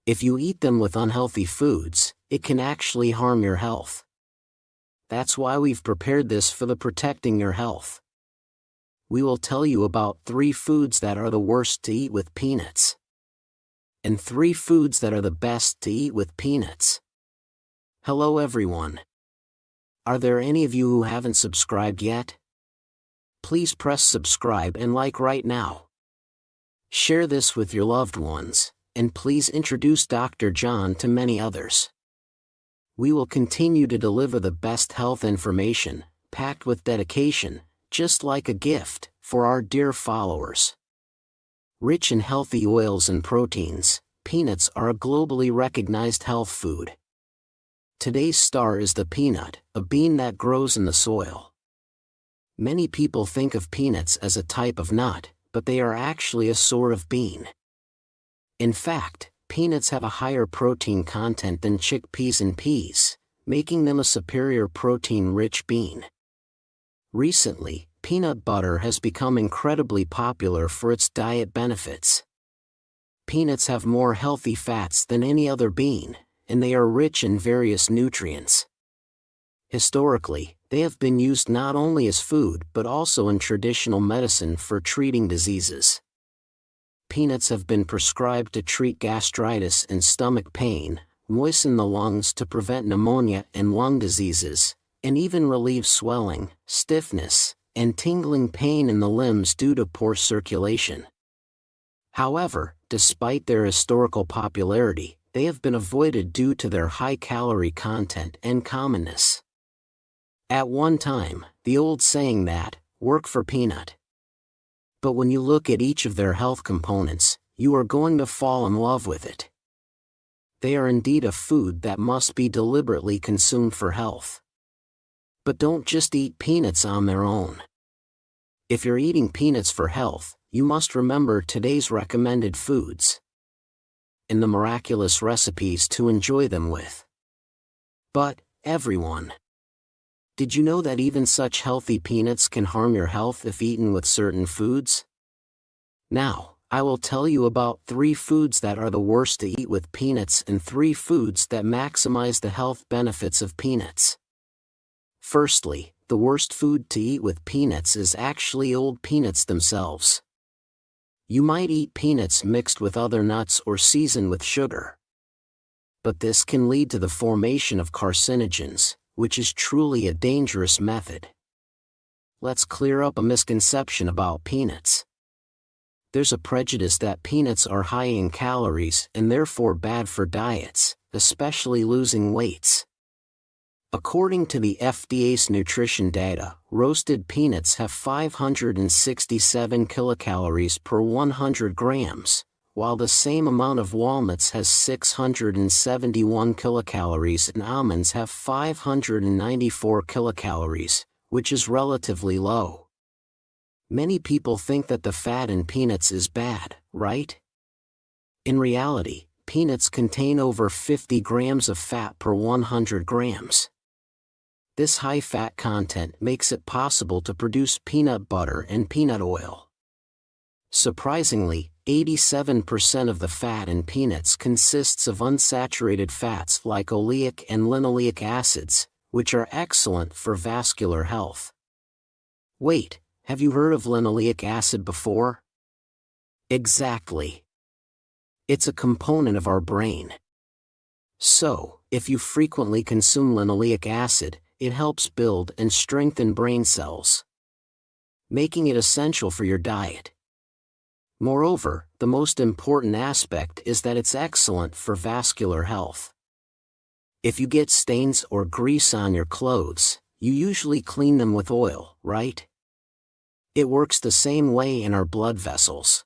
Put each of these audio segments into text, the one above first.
If you eat them with unhealthy foods, it can actually harm your health. That's why we've prepared this for the Protecting Your Health. We will tell you about 3 foods that are the worst to eat with peanuts, and 3 foods that are the best to eat with peanuts. Hello everyone. Are there any of you who haven't subscribed yet? Please press subscribe and like right now. Share this with your loved ones, and please introduce Dr. John to many others. We will continue to deliver the best health information, packed with dedication, just like a gift, for our dear followers. Rich in healthy oils and proteins, peanuts are a globally recognized health food. Today's star is the peanut, a bean that grows in the soil. Many people think of peanuts as a type of nut, but they are actually a sort of bean. In fact, peanuts have a higher protein content than chickpeas and peas, making them a superior protein-rich bean. Recently, peanut butter has become incredibly popular for its diet benefits. Peanuts have more healthy fats than any other bean, and they are rich in various nutrients. Historically, they have been used not only as food but also in traditional medicine for treating diseases. Peanuts have been prescribed to treat gastritis and stomach pain, moisten the lungs to prevent pneumonia and lung diseases, and even relieve swelling, stiffness, and tingling pain in the limbs due to poor circulation. However, despite their historical popularity, they have been avoided due to their high calorie content and commonness. At one time, the old saying that, "Work for peanut." But when you look at each of their health components, you are going to fall in love with it. They are indeed a food that must be deliberately consumed for health. But don't just eat peanuts on their own. If you're eating peanuts for health, you must remember today's recommended foods and the miraculous recipes to enjoy them with. But, everyone, did you know that even such healthy peanuts can harm your health if eaten with certain foods? Now, I will tell you about 3 foods that are the worst to eat with peanuts and 3 foods that maximize the health benefits of peanuts. Firstly, the worst food to eat with peanuts is actually old peanuts themselves. You might eat peanuts mixed with other nuts or seasoned with sugar. But this can lead to the formation of carcinogens, which is truly a dangerous method. Let's clear up a misconception about peanuts. There's a prejudice that peanuts are high in calories and therefore bad for diets, especially losing weights. According to the FDA's nutrition data, roasted peanuts have 567 kilocalories per 100 grams, while the same amount of walnuts has 671 kilocalories and almonds have 594 kilocalories, which is relatively low. Many people think that the fat in peanuts is bad, right? In reality, peanuts contain over 50 grams of fat per 100 grams. This high fat content makes it possible to produce peanut butter and peanut oil. Surprisingly, 87% of the fat in peanuts consists of unsaturated fats like oleic and linoleic acids, which are excellent for vascular health. Wait, have you heard of linoleic acid before? Exactly. It's a component of our brain. So, if you frequently consume linoleic acid, it helps build and strengthen brain cells, making it essential for your diet. Moreover, the most important aspect is that it's excellent for vascular health. If you get stains or grease on your clothes, you usually clean them with oil, right? It works the same way in our blood vessels.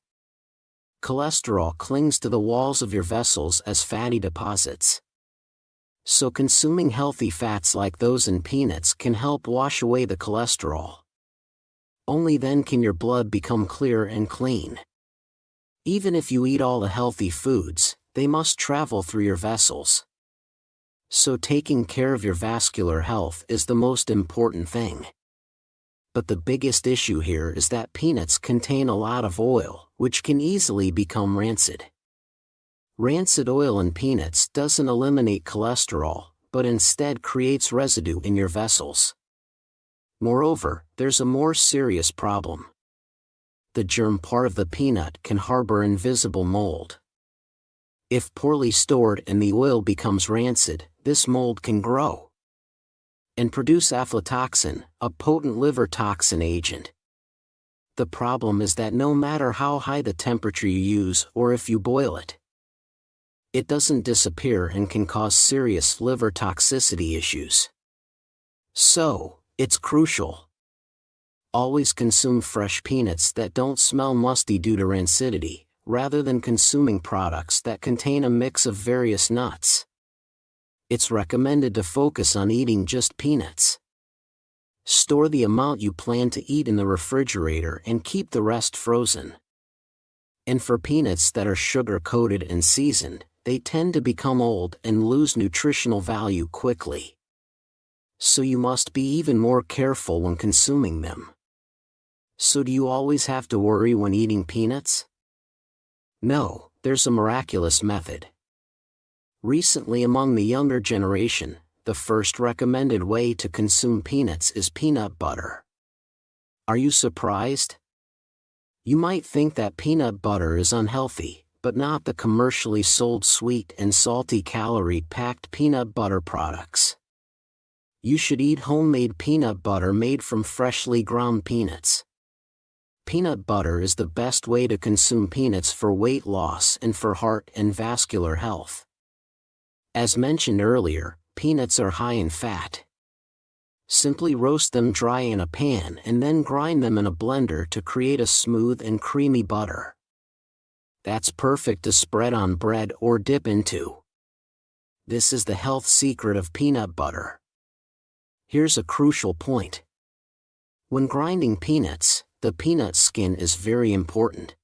Cholesterol clings to the walls of your vessels as fatty deposits. So consuming healthy fats like those in peanuts can help wash away the cholesterol. Only then can your blood become clear and clean. Even if you eat all the healthy foods, they must travel through your vessels. So taking care of your vascular health is the most important thing. But the biggest issue here is that peanuts contain a lot of oil, which can easily become rancid. Rancid oil in peanuts doesn't eliminate cholesterol, but instead creates residue in your vessels. Moreover, there's a more serious problem. The germ part of the peanut can harbor invisible mold. If poorly stored and the oil becomes rancid, this mold can grow and produce aflatoxin, a potent liver toxin agent. The problem is that no matter how high the temperature you use or if you boil it, it doesn't disappear and can cause serious liver toxicity issues. So, it's crucial. Always consume fresh peanuts that don't smell musty due to rancidity, rather than consuming products that contain a mix of various nuts. It's recommended to focus on eating just peanuts. Store the amount you plan to eat in the refrigerator and keep the rest frozen. And for peanuts that are sugar-coated and seasoned, they tend to become old and lose nutritional value quickly. So you must be even more careful when consuming them. So do you always have to worry when eating peanuts? No, there's a miraculous method. Recently among the younger generation, the first recommended way to consume peanuts is peanut butter. Are you surprised? You might think that peanut butter is unhealthy, but not the commercially sold sweet and salty calorie-packed peanut butter products. You should eat homemade peanut butter made from freshly ground peanuts. Peanut butter is the best way to consume peanuts for weight loss and for heart and vascular health. As mentioned earlier, peanuts are high in fat. Simply roast them dry in a pan and then grind them in a blender to create a smooth and creamy butter. That's perfect to spread on bread or dip into. This is the health secret of peanut butter. Here's a crucial point. When grinding peanuts, the peanut skin is very important.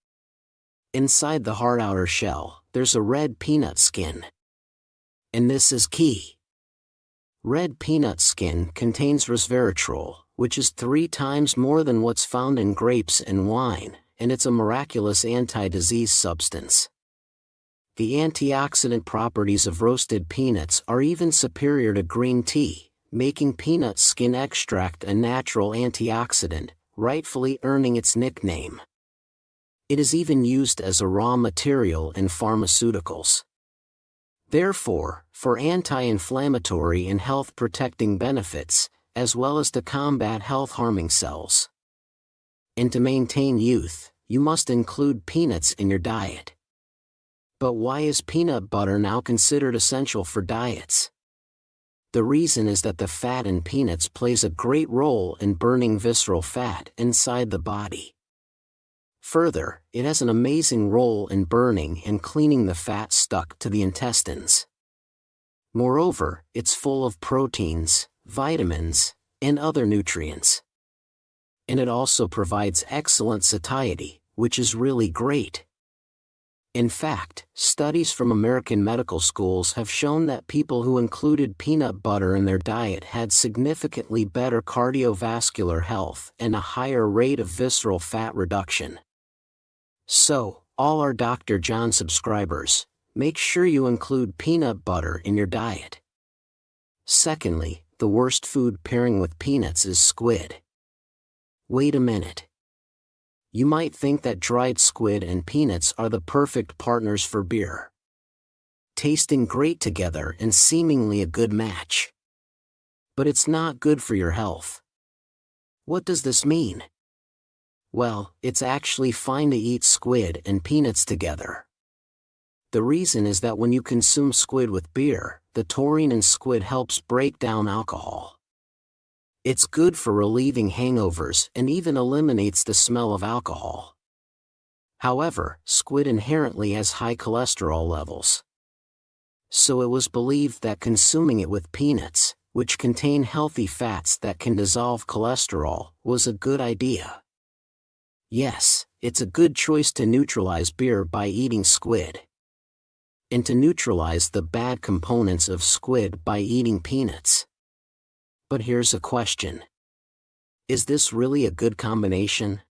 Inside the hard outer shell, there's a red peanut skin. And this is key. Red peanut skin contains resveratrol, which is 3 times more than what's found in grapes and wine, and it's a miraculous anti-disease substance. The antioxidant properties of roasted peanuts are even superior to green tea, making peanut skin extract a natural antioxidant, rightfully earning its nickname. It is even used as a raw material in pharmaceuticals. Therefore, for anti-inflammatory and health-protecting benefits, as well as to combat health-harming cells. And to maintain youth, you must include peanuts in your diet. But why is peanut butter now considered essential for diets? The reason is that the fat in peanuts plays a great role in burning visceral fat inside the body. Further, it has an amazing role in burning and cleaning the fat stuck to the intestines. Moreover, it's full of proteins, vitamins, and other nutrients. And it also provides excellent satiety, which is really great. In fact, studies from American medical schools have shown that people who included peanut butter in their diet had significantly better cardiovascular health and a higher rate of visceral fat reduction. So, all our Dr. John subscribers, make sure you include peanut butter in your diet. Secondly, the worst food pairing with peanuts is squid. Wait a minute. You might think that dried squid and peanuts are the perfect partners for beer. Tasting great together and seemingly a good match. But it's not good for your health. What does this mean? Well, it's actually fine to eat squid and peanuts together. The reason is that when you consume squid with beer, the taurine in squid helps break down alcohol. It's good for relieving hangovers and even eliminates the smell of alcohol. However, squid inherently has high cholesterol levels. So it was believed that consuming it with peanuts, which contain healthy fats that can dissolve cholesterol, was a good idea. Yes, it's a good choice to neutralize beer by eating squid. And to neutralize the bad components of squid by eating peanuts. But here's a question. Is this really a good combination?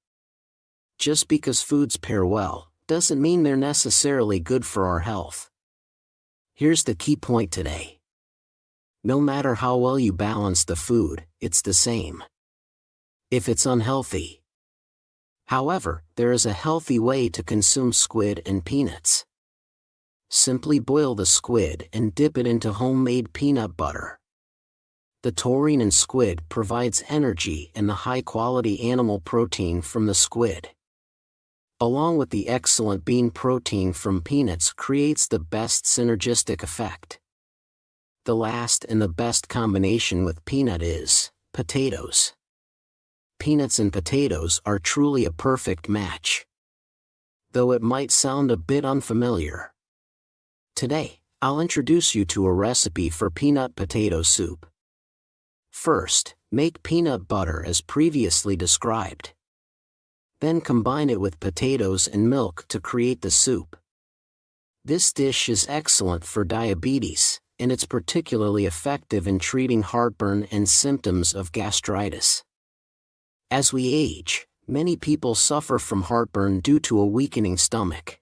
Just because foods pair well, doesn't mean they're necessarily good for our health. Here's the key point today. No matter how well you balance the food, it's the same if it's unhealthy. However, there is a healthy way to consume squid and peanuts. Simply boil the squid and dip it into homemade peanut butter. The taurine in squid provides energy and the high-quality animal protein from the squid, along with the excellent bean protein from peanuts, creates the best synergistic effect. The last and the best combination with peanut is potatoes. Peanuts and potatoes are truly a perfect match, though it might sound a bit unfamiliar. Today, I'll introduce you to a recipe for peanut potato soup. First, make peanut butter as previously described. Then combine it with potatoes and milk to create the soup. This dish is excellent for diabetes, and it's particularly effective in treating heartburn and symptoms of gastritis. As we age, many people suffer from heartburn due to a weakening stomach.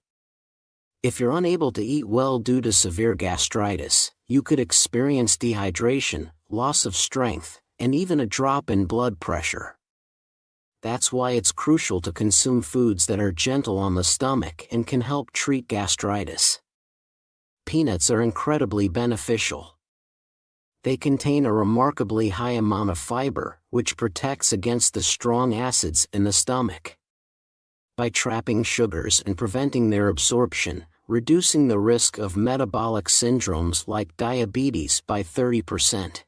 If you're unable to eat well due to severe gastritis, you could experience dehydration, loss of strength, and even a drop in blood pressure. That's why it's crucial to consume foods that are gentle on the stomach and can help treat gastritis. Peanuts are incredibly beneficial. They contain a remarkably high amount of fiber, which protects against the strong acids in the stomach. By trapping sugars and preventing their absorption, reducing the risk of metabolic syndromes like diabetes by 30%.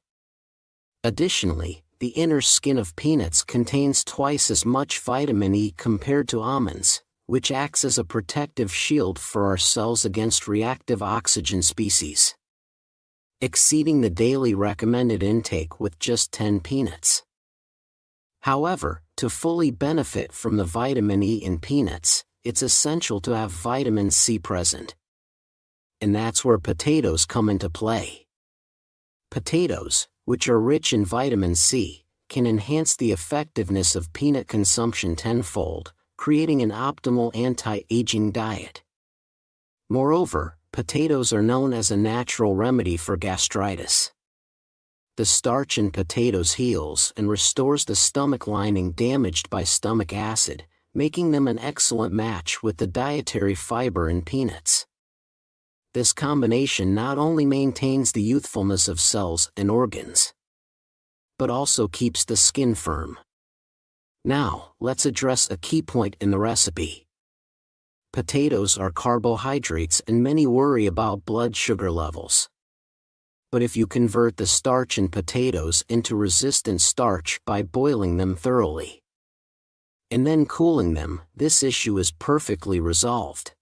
Additionally, the inner skin of peanuts contains twice as much vitamin E compared to almonds, which acts as a protective shield for our cells against reactive oxygen species, exceeding the daily recommended intake with just 10 peanuts. However, to fully benefit from the vitamin E in peanuts, it's essential to have vitamin C present. And that's where potatoes come into play. Potatoes, which are rich in vitamin C, can enhance the effectiveness of peanut consumption tenfold, creating an optimal anti-aging diet. Moreover, potatoes are known as a natural remedy for gastritis. The starch in potatoes heals and restores the stomach lining damaged by stomach acid, making them an excellent match with the dietary fiber in peanuts. This combination not only maintains the youthfulness of cells and organs, but also keeps the skin firm. Now, let's address a key point in the recipe. Potatoes are carbohydrates and many worry about blood sugar levels. But if you convert the starch in potatoes into resistant starch by boiling them thoroughly and then cooling them, this issue is perfectly resolved.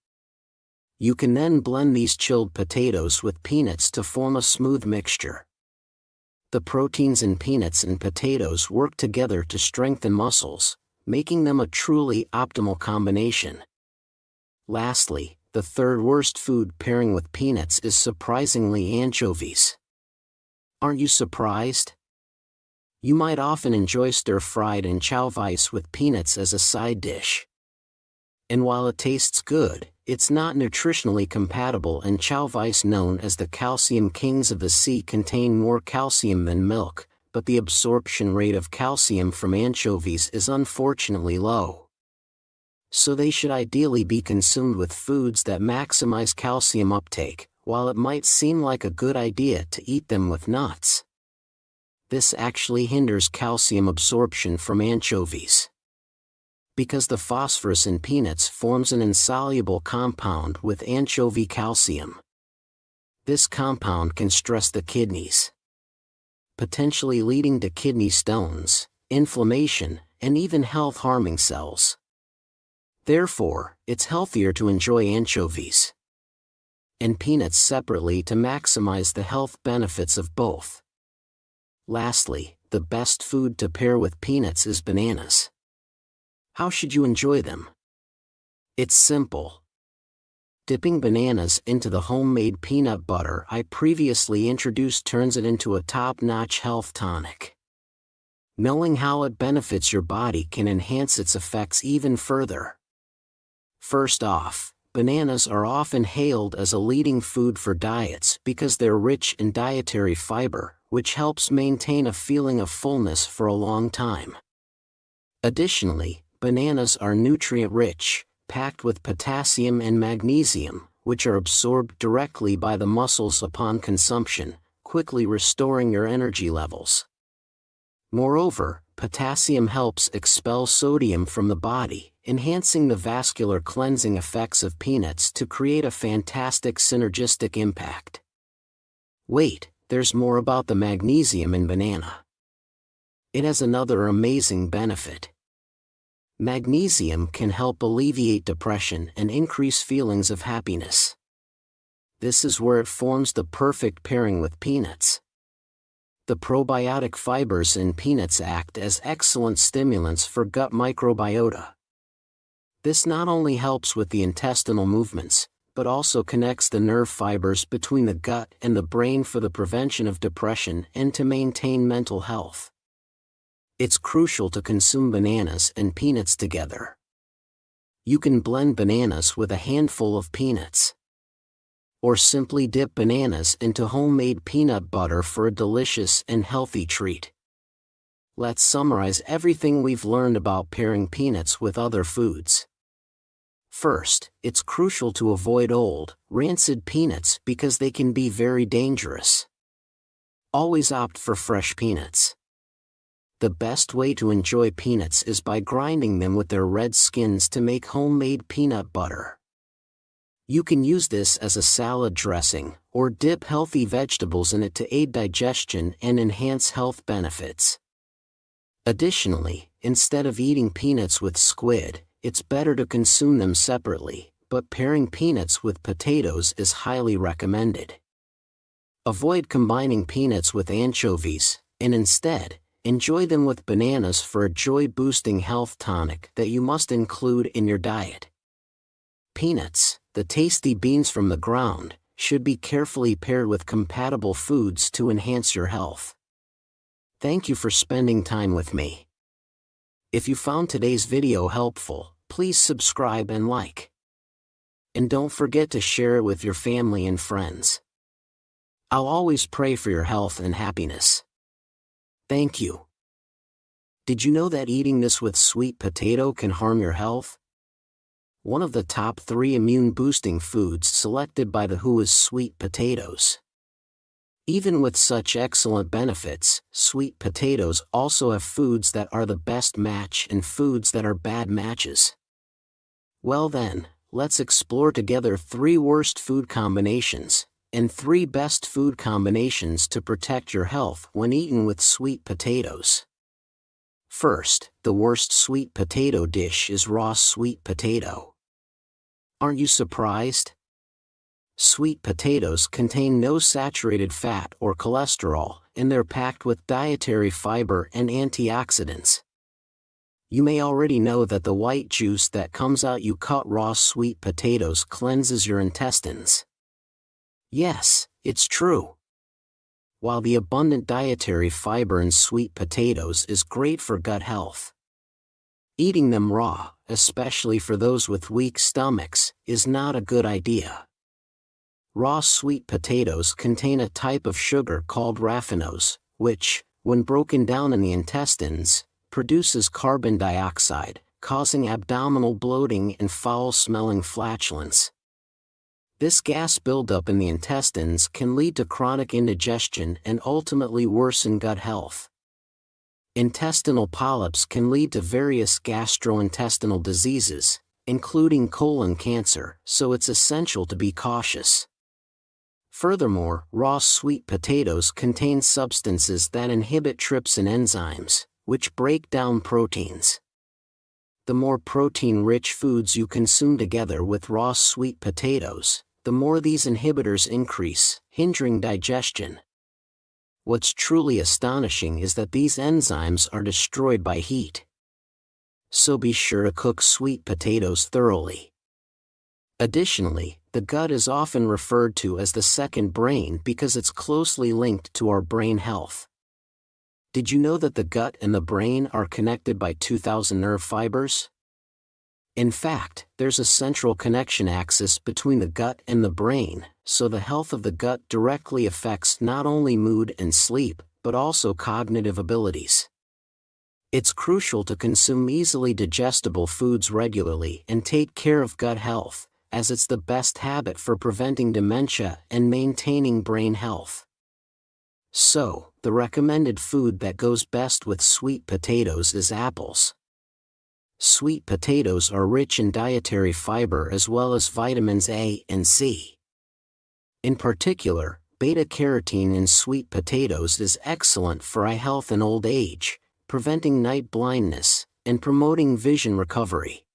You can then blend these chilled potatoes with peanuts to form a smooth mixture. The proteins in peanuts and potatoes work together to strengthen muscles, making them a truly optimal combination. Lastly, the third worst food pairing with peanuts is surprisingly anchovies. Aren't you surprised? You might often enjoy stir-fried anchovies with peanuts as a side dish. And while it tastes good, it's not nutritionally compatible. Anchovies, known as the calcium kings of the sea, contain more calcium than milk, but the absorption rate of calcium from anchovies is unfortunately low. So they should ideally be consumed with foods that maximize calcium uptake, while it might seem like a good idea to eat them with nuts. This actually hinders calcium absorption from anchovies, because the phosphorus in peanuts forms an insoluble compound with anchovy calcium. This compound can stress the kidneys, potentially leading to kidney stones, inflammation, and even health-harming cells. Therefore, it's healthier to enjoy anchovies and peanuts separately to maximize the health benefits of both. Lastly, the best food to pair with peanuts is bananas. How should you enjoy them? It's simple. Dipping bananas into the homemade peanut butter I previously introduced turns it into a top-notch health tonic. Knowing how it benefits your body can enhance its effects even further. First off, bananas are often hailed as a leading food for diets because they're rich in dietary fiber, which helps maintain a feeling of fullness for a long time. Additionally, bananas are nutrient-rich, packed with potassium and magnesium, which are absorbed directly by the muscles upon consumption, quickly restoring your energy levels. Moreover, potassium helps expel sodium from the body, enhancing the vascular cleansing effects of peanuts to create a fantastic synergistic impact. Wait, there's more about the magnesium in banana. It has another amazing benefit. Magnesium can help alleviate depression and increase feelings of happiness. This is where it forms the perfect pairing with peanuts. The probiotic fibers in peanuts act as excellent stimulants for gut microbiota. This not only helps with the intestinal movements, but also connects the nerve fibers between the gut and the brain for the prevention of depression and to maintain mental health. It's crucial to consume bananas and peanuts together. You can blend bananas with a handful of peanuts. Or simply dip bananas into homemade peanut butter for a delicious and healthy treat. Let's summarize everything we've learned about pairing peanuts with other foods. First, it's crucial to avoid old, rancid peanuts because they can be very dangerous. Always opt for fresh peanuts. The best way to enjoy peanuts is by grinding them with their red skins to make homemade peanut butter. You can use this as a salad dressing, or dip healthy vegetables in it to aid digestion and enhance health benefits. Additionally, instead of eating peanuts with squid, it's better to consume them separately, but pairing peanuts with potatoes is highly recommended. Avoid combining peanuts with anchovies, and instead, enjoy them with bananas for a joy-boosting health tonic that you must include in your diet. Peanuts, the tasty beans from the ground, should be carefully paired with compatible foods to enhance your health. Thank you for spending time with me. If you found today's video helpful, please subscribe and like. And don't forget to share it with your family and friends. I'll always pray for your health and happiness. Thank you. Did you know that eating this with sweet potato can harm your health? One of the top 3 immune-boosting foods selected by the WHO is sweet potatoes. Even with such excellent benefits, sweet potatoes also have foods that are the best match and foods that are bad matches. Well then, let's explore together 3 worst food combinations, and 3 best food combinations to protect your health when eaten with sweet potatoes. First, the worst sweet potato dish is raw sweet potato. Aren't you surprised? Sweet potatoes contain no saturated fat or cholesterol, and they're packed with dietary fiber and antioxidants. You may already know that the white juice that comes out you cut raw sweet potatoes cleanses your intestines. Yes, it's true. While the abundant dietary fiber in sweet potatoes is great for gut health, eating them raw, especially for those with weak stomachs, is not a good idea. Raw sweet potatoes contain a type of sugar called raffinose, which, when broken down in the intestines, produces carbon dioxide, causing abdominal bloating and foul-smelling flatulence. This gas buildup in the intestines can lead to chronic indigestion and ultimately worsen gut health. Intestinal polyps can lead to various gastrointestinal diseases, including colon cancer, so it's essential to be cautious. Furthermore, raw sweet potatoes contain substances that inhibit trypsin enzymes, which break down proteins. The more protein-rich foods you consume together with raw sweet potatoes, the more these inhibitors increase, hindering digestion. What's truly astonishing is that these enzymes are destroyed by heat. So be sure to cook sweet potatoes thoroughly. Additionally, the gut is often referred to as the second brain because it's closely linked to our brain health. Did you know that the gut and the brain are connected by 2,000 nerve fibers? In fact, there's a central connection axis between the gut and the brain, so the health of the gut directly affects not only mood and sleep, but also cognitive abilities. It's crucial to consume easily digestible foods regularly and take care of gut health, as it's the best habit for preventing dementia and maintaining brain health. So, the recommended food that goes best with sweet potatoes is apples. Sweet potatoes are rich in dietary fiber as well as vitamins A and C. In particular, beta-carotene in sweet potatoes is excellent for eye health and old age, preventing night blindness, and promoting vision recovery.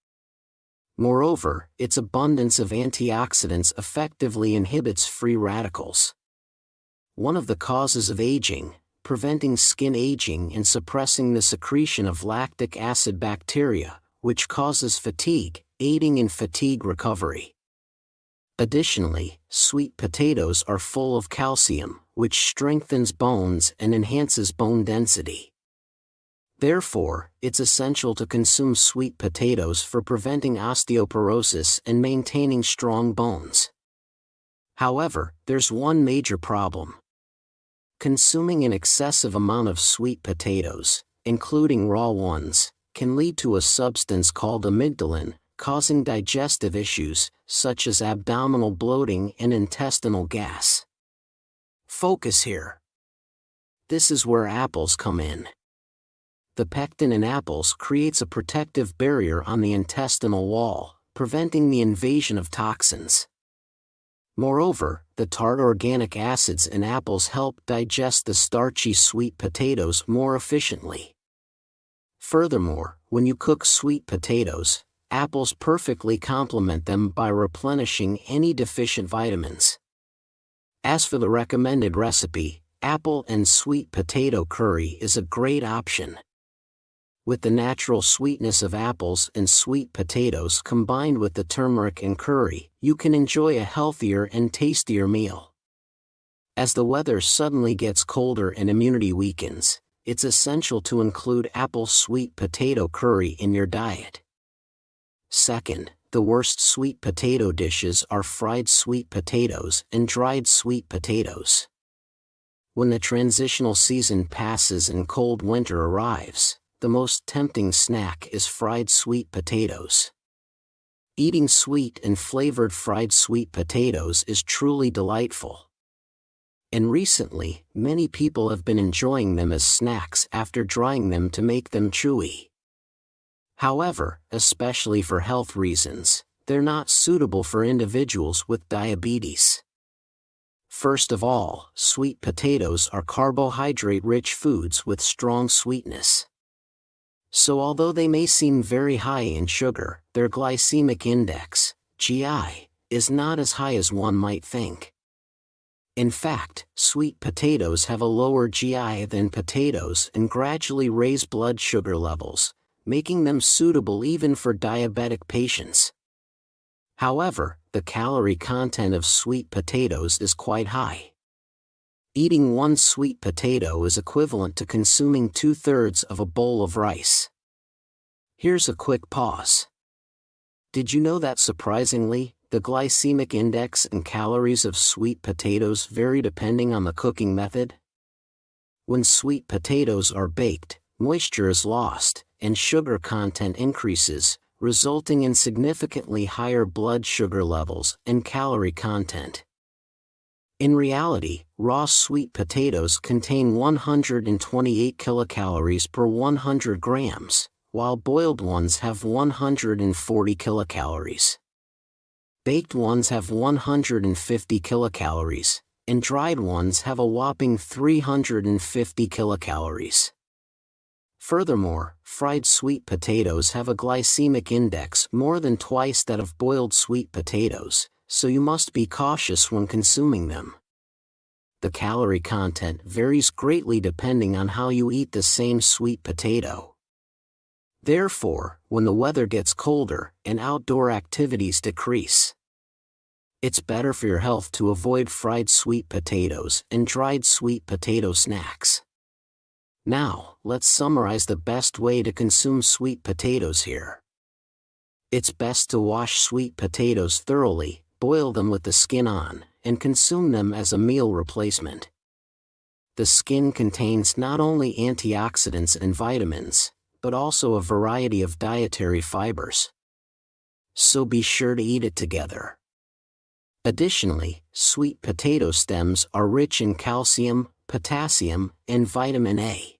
Moreover, its abundance of antioxidants effectively inhibits free radicals. One of the causes of aging, preventing skin aging and suppressing the secretion of lactic acid bacteria, which causes fatigue, aiding in fatigue recovery. Additionally, sweet potatoes are full of calcium, which strengthens bones and enhances bone density. Therefore, it's essential to consume sweet potatoes for preventing osteoporosis and maintaining strong bones. However, there's one major problem. Consuming an excessive amount of sweet potatoes, including raw ones, can lead to a substance called amygdalin, causing digestive issues, such as abdominal bloating and intestinal gas. Focus here. This is where apples come in. The pectin in apples creates a protective barrier on the intestinal wall, preventing the invasion of toxins. Moreover, the tart organic acids in apples help digest the starchy sweet potatoes more efficiently. Furthermore, when you cook sweet potatoes, apples perfectly complement them by replenishing any deficient vitamins. As for the recommended recipe, apple and sweet potato curry is a great option. With the natural sweetness of apples and sweet potatoes combined with the turmeric and curry, you can enjoy a healthier and tastier meal. As the weather suddenly gets colder and immunity weakens, it's essential to include apple sweet potato curry in your diet. Second, the worst sweet potato dishes are fried sweet potatoes and dried sweet potatoes. When the transitional season passes and cold winter arrives, the most tempting snack is fried sweet potatoes. Eating sweet and flavored fried sweet potatoes is truly delightful. And recently, many people have been enjoying them as snacks after drying them to make them chewy. However, especially for health reasons, they're not suitable for individuals with diabetes. First of all, sweet potatoes are carbohydrate-rich foods with strong sweetness. So although they may seem very high in sugar, their glycemic index, GI, is not as high as one might think. In fact, sweet potatoes have a lower GI than potatoes and gradually raise blood sugar levels, making them suitable even for diabetic patients. However, the calorie content of sweet potatoes is quite high. Eating one sweet potato is equivalent to consuming 2/3 of a bowl of rice. Here's a quick pause. Did you know that surprisingly, the glycemic index and calories of sweet potatoes vary depending on the cooking method? When sweet potatoes are baked, moisture is lost, and sugar content increases, resulting in significantly higher blood sugar levels and calorie content. In reality, raw sweet potatoes contain 128 kilocalories per 100 grams, while boiled ones have 140 kilocalories. Baked ones have 150 kilocalories, and dried ones have a whopping 350 kilocalories. Furthermore, fried sweet potatoes have a glycemic index more than twice that of boiled sweet potatoes, so you must be cautious when consuming them. The calorie content varies greatly depending on how you eat the same sweet potato. Therefore, when the weather gets colder and outdoor activities decrease, it's better for your health to avoid fried sweet potatoes and dried sweet potato snacks. Now, let's summarize the best way to consume sweet potatoes here. It's best to wash sweet potatoes thoroughly, boil them with the skin on, and consume them as a meal replacement. The skin contains not only antioxidants and vitamins, but also a variety of dietary fibers. So be sure to eat it together. Additionally, sweet potato stems are rich in calcium, potassium, and vitamin A.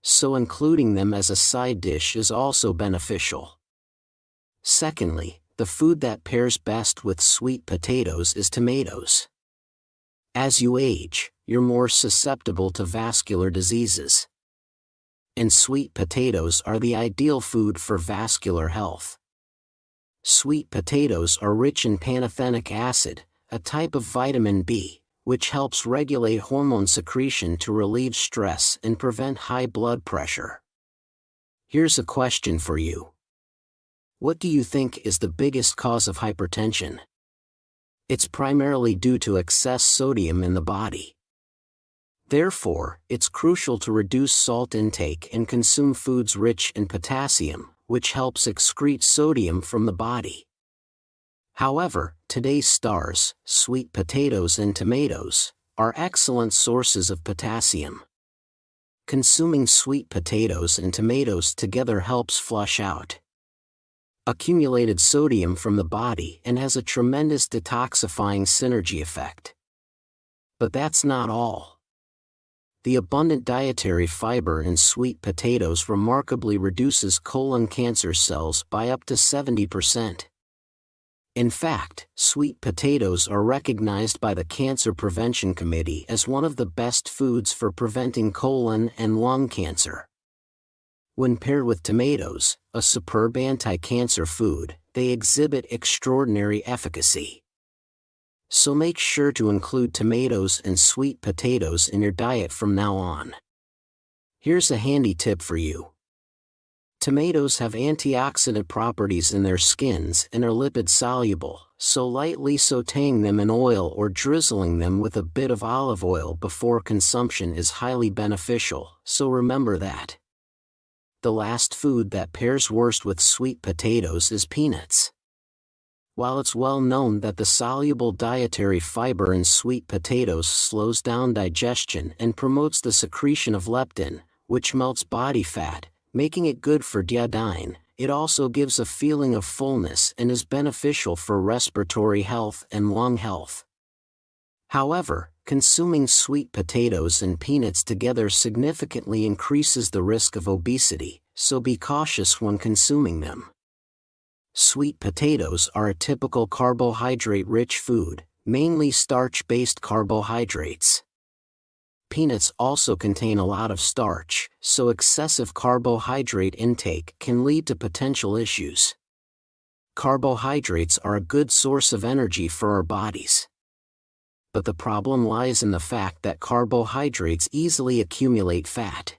So including them as a side dish is also beneficial. Secondly, the food that pairs best with sweet potatoes is tomatoes. As you age, you're more susceptible to vascular diseases. And sweet potatoes are the ideal food for vascular health. Sweet potatoes are rich in pantothenic acid, a type of vitamin B, which helps regulate hormone secretion to relieve stress and prevent high blood pressure. Here's a question for you. What do you think is the biggest cause of hypertension? It's primarily due to excess sodium in the body. Therefore, it's crucial to reduce salt intake and consume foods rich in potassium, which helps excrete sodium from the body. However, today's stars, sweet potatoes and tomatoes, are excellent sources of potassium. Consuming sweet potatoes and tomatoes together helps flush out accumulated sodium from the body and has a tremendous detoxifying synergy effect. But that's not all. The abundant dietary fiber in sweet potatoes remarkably reduces colon cancer cells by up to 70%. In fact, sweet potatoes are recognized by the Cancer Prevention Committee as one of the best foods for preventing colon and lung cancer. When paired with tomatoes, a superb anti-cancer food, they exhibit extraordinary efficacy. So make sure to include tomatoes and sweet potatoes in your diet from now on. Here's a handy tip for you. Tomatoes have antioxidant properties in their skins and are lipid-soluble, so lightly sautéing them in oil or drizzling them with a bit of olive oil before consumption is highly beneficial, so remember that. The last food that pairs worst with sweet potatoes is peanuts. While it's well known that the soluble dietary fiber in sweet potatoes slows down digestion and promotes the secretion of leptin, which melts body fat, making it good for digestion, it also gives a feeling of fullness and is beneficial for respiratory health and lung health. However, consuming sweet potatoes and peanuts together significantly increases the risk of obesity, so be cautious when consuming them. Sweet potatoes are a typical carbohydrate-rich food, mainly starch-based carbohydrates. Peanuts also contain a lot of starch, so excessive carbohydrate intake can lead to potential issues. Carbohydrates are a good source of energy for our bodies. But the problem lies in the fact that carbohydrates easily accumulate fat.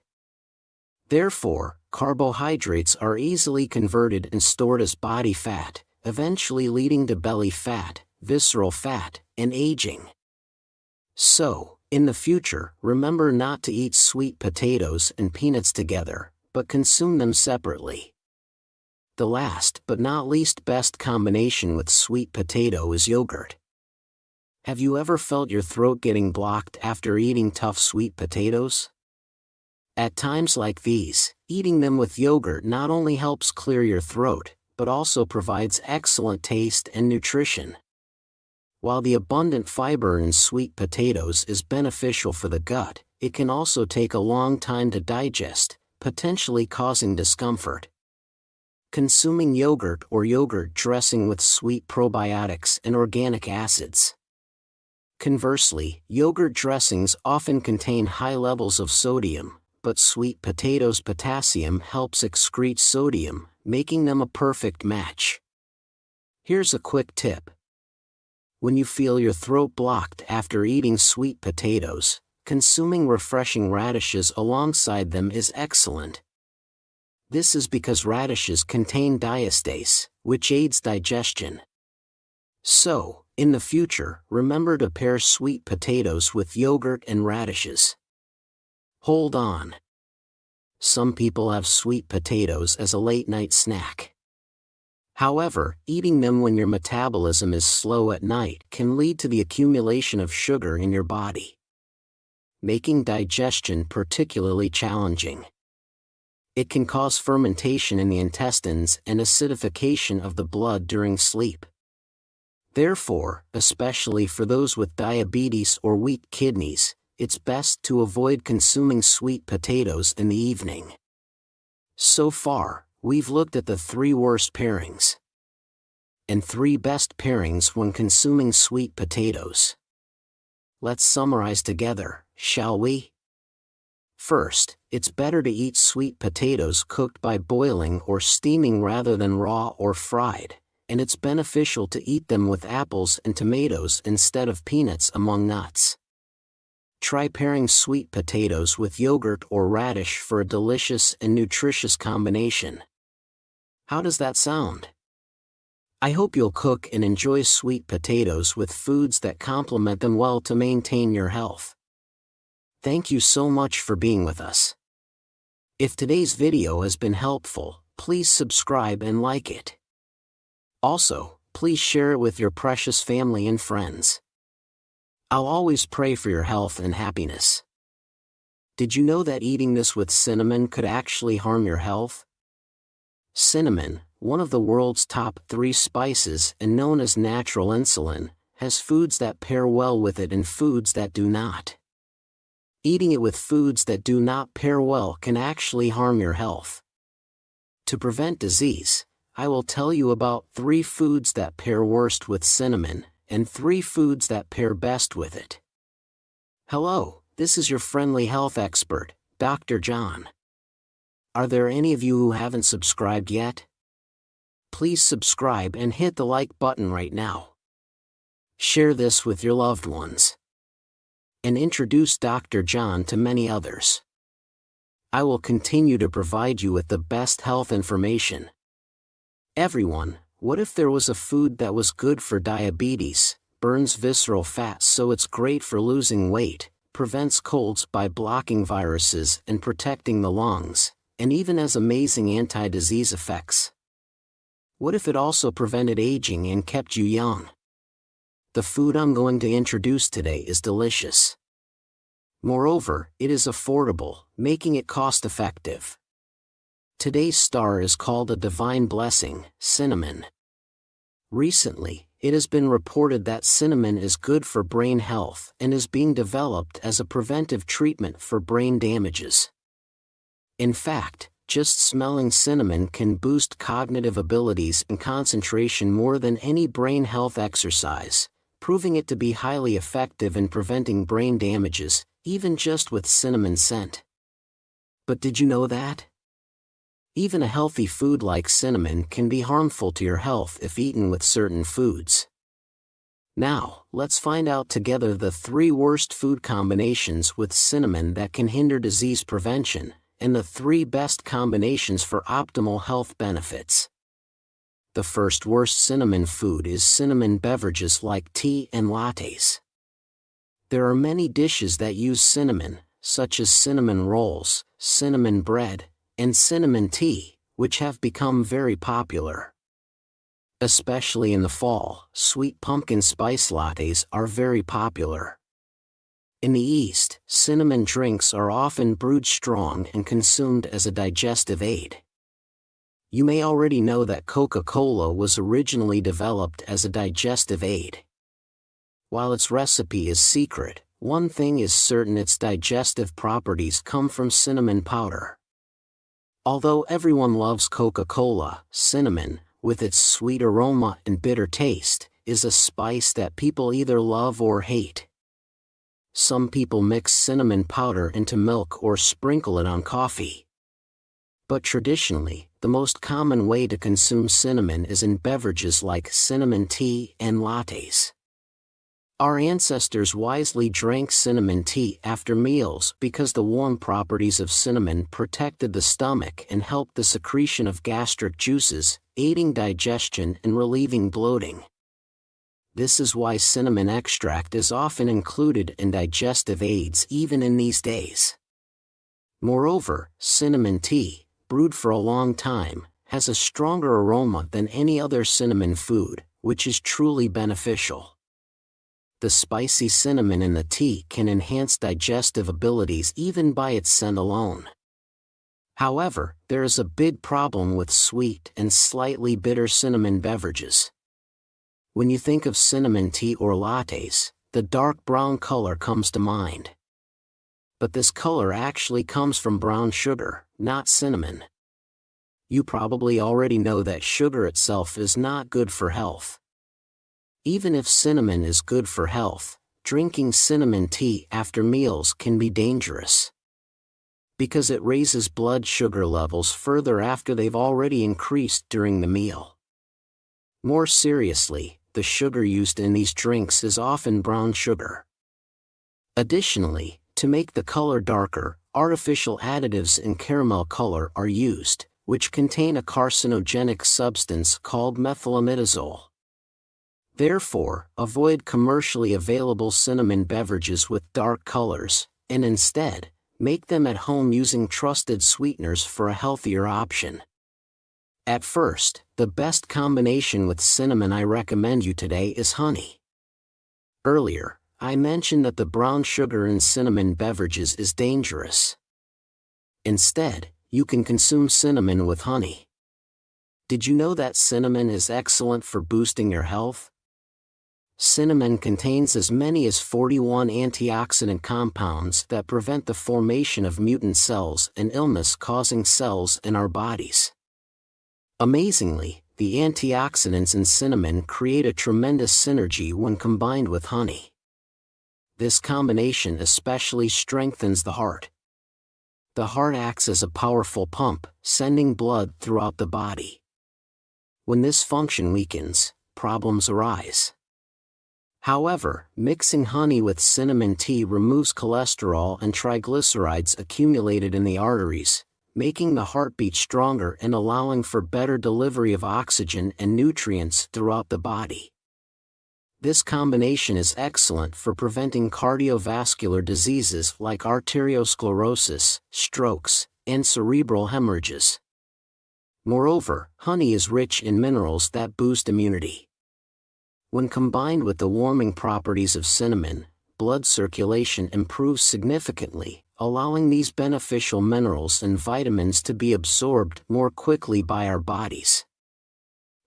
Therefore, carbohydrates are easily converted and stored as body fat, eventually leading to belly fat, visceral fat, and aging. So, in the future, remember not to eat sweet potatoes and peanuts together, but consume them separately. The last but not least best combination with sweet potato is yogurt. Have you ever felt your throat getting blocked after eating tough sweet potatoes? At times like these, eating them with yogurt not only helps clear your throat, but also provides excellent taste and nutrition. While the abundant fiber in sweet potatoes is beneficial for the gut, it can also take a long time to digest, potentially causing discomfort. Consuming yogurt or yogurt dressing with sweet probiotics and organic acids. Conversely, yogurt dressings often contain high levels of sodium, but sweet potatoes' potassium helps excrete sodium, making them a perfect match. Here's a quick tip. When you feel your throat blocked after eating sweet potatoes, consuming refreshing radishes alongside them is excellent. This is because radishes contain diastase, which aids digestion. So, in the future, remember to pair sweet potatoes with yogurt and radishes. Hold on. Some people have sweet potatoes as a late-night snack. However, eating them when your metabolism is slow at night can lead to the accumulation of sugar in your body, making digestion particularly challenging. It can cause fermentation in the intestines and acidification of the blood during sleep. Therefore, especially for those with diabetes or weak kidneys, it's best to avoid consuming sweet potatoes in the evening. So far, we've looked at the 3 worst pairings and 3 best pairings when consuming sweet potatoes. Let's summarize together, shall we? First, it's better to eat sweet potatoes cooked by boiling or steaming rather than raw or fried, and it's beneficial to eat them with apples and tomatoes instead of peanuts among nuts. Try pairing sweet potatoes with yogurt or radish for a delicious and nutritious combination. How does that sound? I hope you'll cook and enjoy sweet potatoes with foods that complement them well to maintain your health. Thank you so much for being with us. If today's video has been helpful, please subscribe and like it. Also, please share it with your precious family and friends. I'll always pray for your health and happiness. Did you know that eating this with cinnamon could actually harm your health? Cinnamon, one of the world's top 3 spices and known as natural insulin, has foods that pair well with it and foods that do not. Eating it with foods that do not pair well can actually harm your health. To prevent disease, I will tell you about 3 foods that pair worst with cinnamon, and 3 foods that pair best with it. Hello, this is your friendly health expert, Dr. John. Are there any of you who haven't subscribed yet? Please subscribe and hit the like button right now. Share this with your loved ones. And introduce Dr. John to many others. I will continue to provide you with the best health information. Everyone, what if there was a food that was good for diabetes, burns visceral fat so it's great for losing weight, prevents colds by blocking viruses and protecting the lungs, and even has amazing anti-disease effects? What if it also prevented aging and kept you young? The food I'm going to introduce today is delicious. Moreover, it is affordable, making it cost-effective. Today's star is called a divine blessing, cinnamon. Recently, it has been reported that cinnamon is good for brain health and is being developed as a preventive treatment for brain damages. In fact, just smelling cinnamon can boost cognitive abilities and concentration more than any brain health exercise, proving it to be highly effective in preventing brain damages, even just with cinnamon scent. But did you know that? Even a healthy food like cinnamon can be harmful to your health if eaten with certain foods. Now, let's find out together the 3 worst food combinations with cinnamon that can hinder disease prevention, and the 3 best combinations for optimal health benefits. The first worst cinnamon food is cinnamon beverages like tea and lattes. There are many dishes that use cinnamon, such as cinnamon rolls, cinnamon bread, and cinnamon tea, which have become very popular. Especially in the fall, sweet pumpkin spice lattes are very popular. In the East, cinnamon drinks are often brewed strong and consumed as a digestive aid. You may already know that Coca-Cola was originally developed as a digestive aid. While its recipe is secret, one thing is certain: its digestive properties come from cinnamon powder. Although everyone loves Coca-Cola, cinnamon, with its sweet aroma and bitter taste, is a spice that people either love or hate. Some people mix cinnamon powder into milk or sprinkle it on coffee. But traditionally, the most common way to consume cinnamon is in beverages like cinnamon tea and lattes. Our ancestors wisely drank cinnamon tea after meals because the warm properties of cinnamon protected the stomach and helped the secretion of gastric juices, aiding digestion and relieving bloating. This is why cinnamon extract is often included in digestive aids even in these days. Moreover, cinnamon tea, brewed for a long time, has a stronger aroma than any other cinnamon food, which is truly beneficial. The spicy cinnamon in the tea can enhance digestive abilities even by its scent alone. However, there is a big problem with sweet and slightly bitter cinnamon beverages. When you think of cinnamon tea or lattes, the dark brown color comes to mind. But this color actually comes from brown sugar, not cinnamon. You probably already know that sugar itself is not good for health. Even if cinnamon is good for health, drinking cinnamon tea after meals can be dangerous, because it raises blood sugar levels further after they've already increased during the meal. More seriously, the sugar used in these drinks is often brown sugar. Additionally, to make the color darker, artificial additives in caramel color are used, which contain a carcinogenic substance called methylamidazole. Therefore, avoid commercially available cinnamon beverages with dark colors, and instead, make them at home using trusted sweeteners for a healthier option. At first, the best combination with cinnamon I recommend you today is honey. Earlier, I mentioned that the brown sugar in cinnamon beverages is dangerous. Instead, you can consume cinnamon with honey. Did you know that cinnamon is excellent for boosting your health? Cinnamon contains as many as 41 antioxidant compounds that prevent the formation of mutant cells and illness-causing cells in our bodies. Amazingly, the antioxidants in cinnamon create a tremendous synergy when combined with honey. This combination especially strengthens the heart. The heart acts as a powerful pump, sending blood throughout the body. When this function weakens, problems arise. However, mixing honey with cinnamon tea removes cholesterol and triglycerides accumulated in the arteries, making the heartbeat stronger and allowing for better delivery of oxygen and nutrients throughout the body. This combination is excellent for preventing cardiovascular diseases like arteriosclerosis, strokes, and cerebral hemorrhages. Moreover, honey is rich in minerals that boost immunity. When combined with the warming properties of cinnamon, blood circulation improves significantly, allowing these beneficial minerals and vitamins to be absorbed more quickly by our bodies.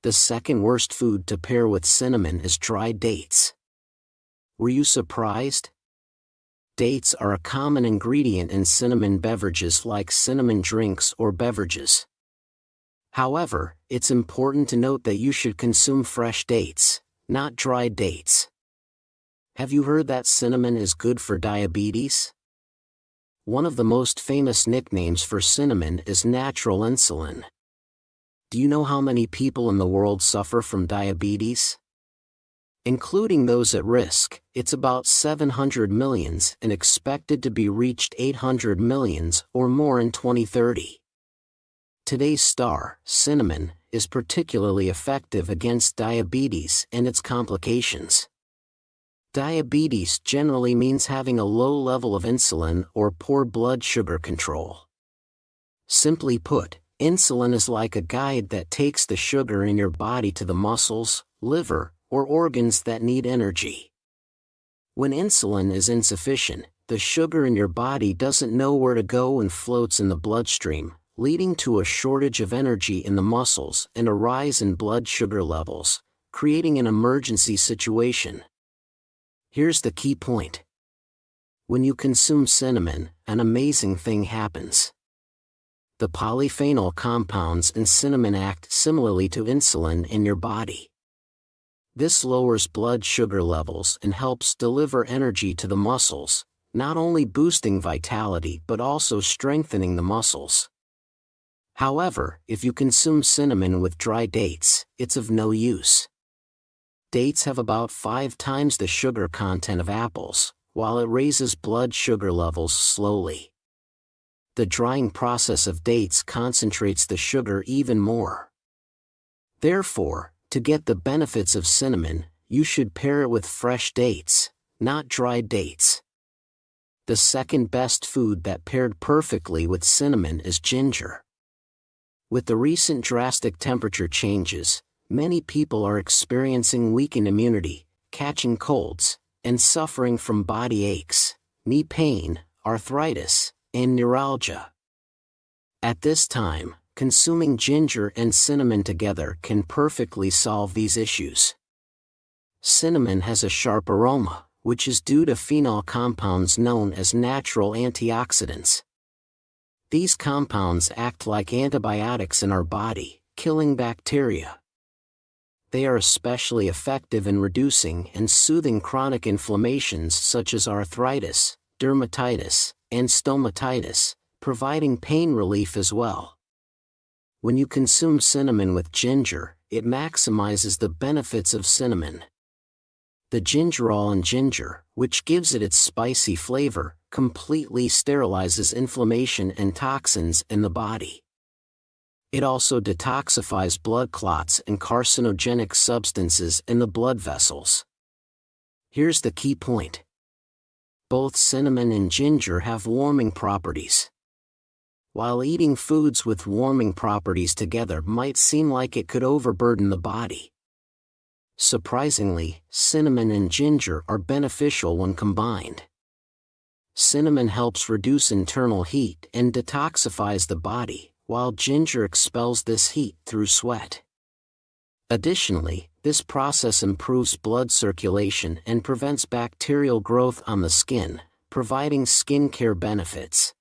The second worst food to pair with cinnamon is dried dates. Were you surprised? Dates are a common ingredient in cinnamon beverages like cinnamon drinks or beverages. However, it's important to note that you should consume fresh dates, not dried dates. Have you heard that cinnamon is good for diabetes? One of the most famous nicknames for cinnamon is natural insulin. Do you know how many people in the world suffer from diabetes? Including those at risk, it's about 700 million and expected to be reached 800 million or more in 2030. Today's star, cinnamon, is particularly effective against diabetes and its complications. Diabetes generally means having a low level of insulin or poor blood sugar control. Simply put, insulin is like a guide that takes the sugar in your body to the muscles, liver, or organs that need energy. When insulin is insufficient, the sugar in your body doesn't know where to go and floats in the bloodstream, leading to a shortage of energy in the muscles and a rise in blood sugar levels, creating an emergency situation. Here's the key point. When you consume cinnamon, an amazing thing happens. The polyphenol compounds in cinnamon act similarly to insulin in your body. This lowers blood sugar levels and helps deliver energy to the muscles, not only boosting vitality but also strengthening the muscles. However, if you consume cinnamon with dry dates, it's of no use. Dates have about 5 times the sugar content of apples, while it raises blood sugar levels slowly. The drying process of dates concentrates the sugar even more. Therefore, to get the benefits of cinnamon, you should pair it with fresh dates, not dried dates. The second best food that paired perfectly with cinnamon is ginger. With the recent drastic temperature changes, many people are experiencing weakened immunity, catching colds, and suffering from body aches, knee pain, arthritis, and neuralgia. At this time, consuming ginger and cinnamon together can perfectly solve these issues. Cinnamon has a sharp aroma, which is due to phenol compounds known as natural antioxidants. These compounds act like antibiotics in our body, killing bacteria. They are especially effective in reducing and soothing chronic inflammations such as arthritis, dermatitis, and stomatitis, providing pain relief as well. When you consume cinnamon with ginger, it maximizes the benefits of cinnamon. The gingerol in ginger, which gives it its spicy flavor, completely sterilizes inflammation and toxins in the body. It also detoxifies blood clots and carcinogenic substances in the blood vessels. Here's the key point. Both cinnamon and ginger have warming properties. While eating foods with warming properties together might seem like it could overburden the body, surprisingly, cinnamon and ginger are beneficial when combined. Cinnamon helps reduce internal heat and detoxifies the body, while ginger expels this heat through sweat. Additionally, this process improves blood circulation and prevents bacterial growth on the skin, providing skincare benefits.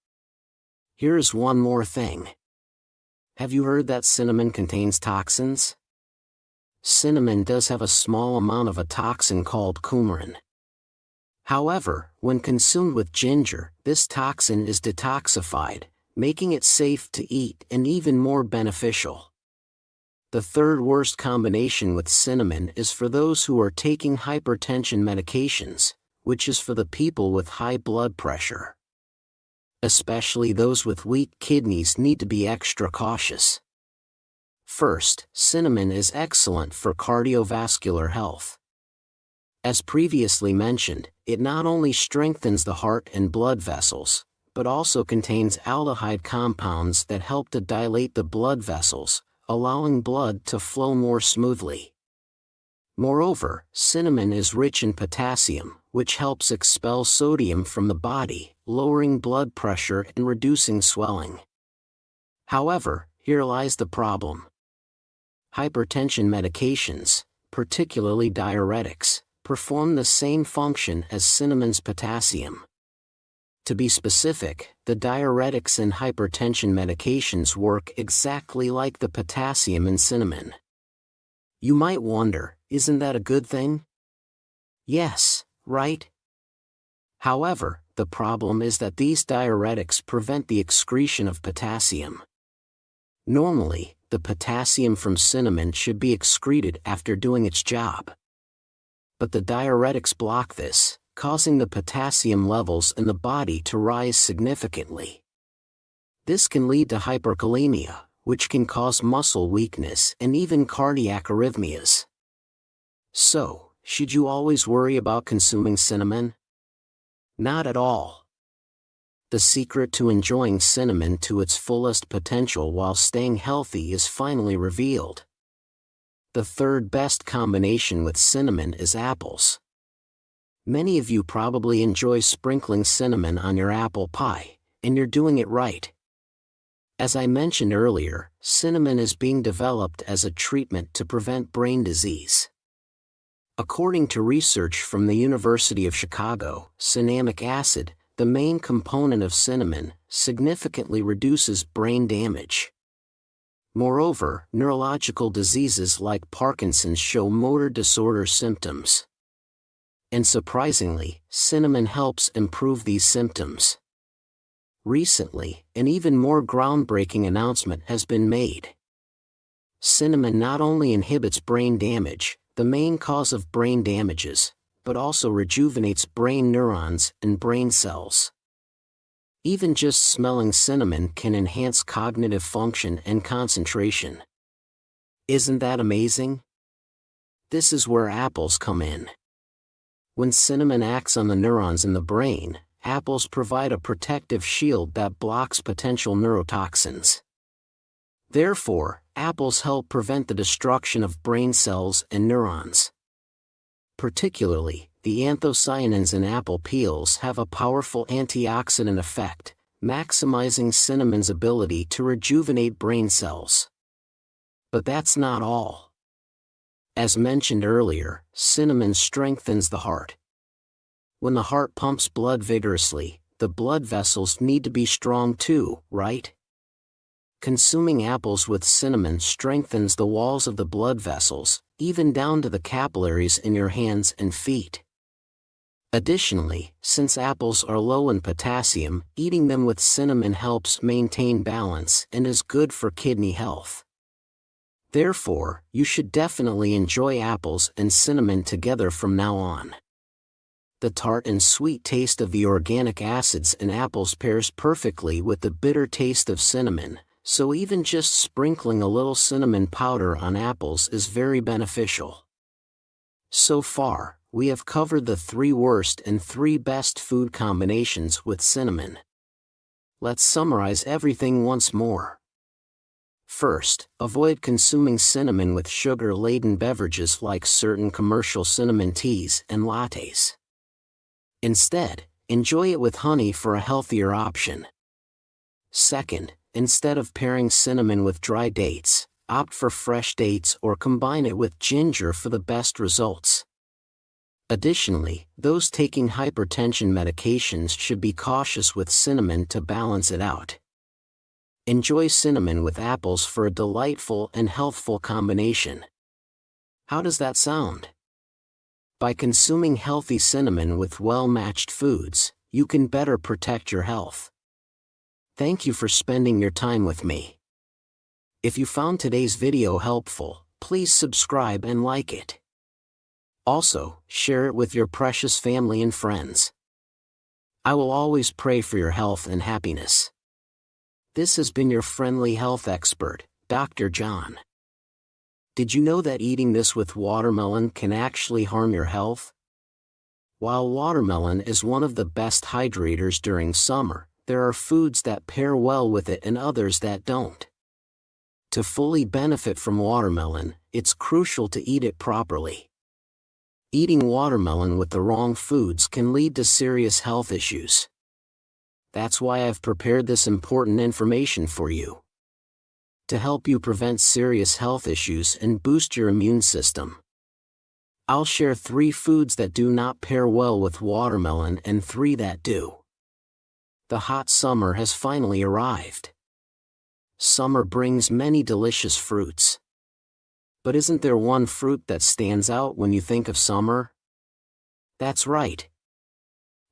Here's one more thing. Have you heard that cinnamon contains toxins? Cinnamon does have a small amount of a toxin called coumarin. However, when consumed with ginger, this toxin is detoxified, making it safe to eat and even more beneficial. The third worst combination with cinnamon is for those who are taking hypertension medications, which is for the people with high blood pressure. Especially those with weak kidneys need to be extra cautious. First, cinnamon is excellent for cardiovascular health. As previously mentioned, it not only strengthens the heart and blood vessels, but also contains aldehyde compounds that help to dilate the blood vessels, allowing blood to flow more smoothly. Moreover, cinnamon is rich in potassium, which helps expel sodium from the body, lowering blood pressure and reducing swelling. However, here lies the problem. Hypertension medications, particularly diuretics, perform the same function as cinnamon's potassium. To be specific, the diuretics in hypertension medications work exactly like the potassium in cinnamon. You might wonder, isn't that a good thing? Yes, right? However, the problem is that these diuretics prevent the excretion of potassium. Normally, the potassium from cinnamon should be excreted after doing its job. But the diuretics block this, causing the potassium levels in the body to rise significantly. This can lead to hyperkalemia, which can cause muscle weakness and even cardiac arrhythmias. So, should you always worry about consuming cinnamon? Not at all. The secret to enjoying cinnamon to its fullest potential while staying healthy is finally revealed. The third best combination with cinnamon is apples. Many of you probably enjoy sprinkling cinnamon on your apple pie, and you're doing it right. As I mentioned earlier, cinnamon is being developed as a treatment to prevent brain disease. According to research from the University of Chicago, cinnamic acid, the main component of cinnamon, significantly reduces brain damage. Moreover, neurological diseases like Parkinson's show motor disorder symptoms. And surprisingly, cinnamon helps improve these symptoms. Recently, an even more groundbreaking announcement has been made. Cinnamon not only inhibits brain damage, the main cause of brain damages, but also rejuvenates brain neurons and brain cells. Even just smelling cinnamon can enhance cognitive function and concentration. Isn't that amazing? This is where apples come in. When cinnamon acts on the neurons in the brain, apples provide a protective shield that blocks potential neurotoxins. Therefore, apples help prevent the destruction of brain cells and neurons. Particularly, the anthocyanins in apple peels have a powerful antioxidant effect, maximizing cinnamon's ability to rejuvenate brain cells. But that's not all. As mentioned earlier, cinnamon strengthens the heart. When the heart pumps blood vigorously, the blood vessels need to be strong too, right? Consuming apples with cinnamon strengthens the walls of the blood vessels, even down to the capillaries in your hands and feet. Additionally, since apples are low in potassium, eating them with cinnamon helps maintain balance and is good for kidney health. Therefore, you should definitely enjoy apples and cinnamon together from now on. The tart and sweet taste of the organic acids in apples pairs perfectly with the bitter taste of cinnamon, so even just sprinkling a little cinnamon powder on apples is very beneficial. So far, we have covered the 3 worst and 3 best food combinations with cinnamon. Let's summarize everything once more. First, avoid consuming cinnamon with sugar-laden beverages like certain commercial cinnamon teas and lattes. Instead, enjoy it with honey for a healthier option. Second, instead of pairing cinnamon with dry dates, opt for fresh dates or combine it with ginger for the best results. Additionally, those taking hypertension medications should be cautious with cinnamon to balance it out. Enjoy cinnamon with apples for a delightful and healthful combination. How does that sound? By consuming healthy cinnamon with well-matched foods, you can better protect your health. Thank you for spending your time with me. If you found today's video helpful, please subscribe and like it. Also, share it with your precious family and friends. I will always pray for your health and happiness. This has been your friendly health expert, Dr. John. Did you know that eating this with watermelon can actually harm your health? While watermelon is one of the best hydrators during summer, there are foods that pair well with it and others that don't. To fully benefit from watermelon, it's crucial to eat it properly. Eating watermelon with the wrong foods can lead to serious health issues. That's why I've prepared this important information for you. To help you prevent serious health issues and boost your immune system. I'll share 3 foods that do not pair well with watermelon and 3 that do. The hot summer has finally arrived. Summer brings many delicious fruits. But isn't there one fruit that stands out when you think of summer? That's right.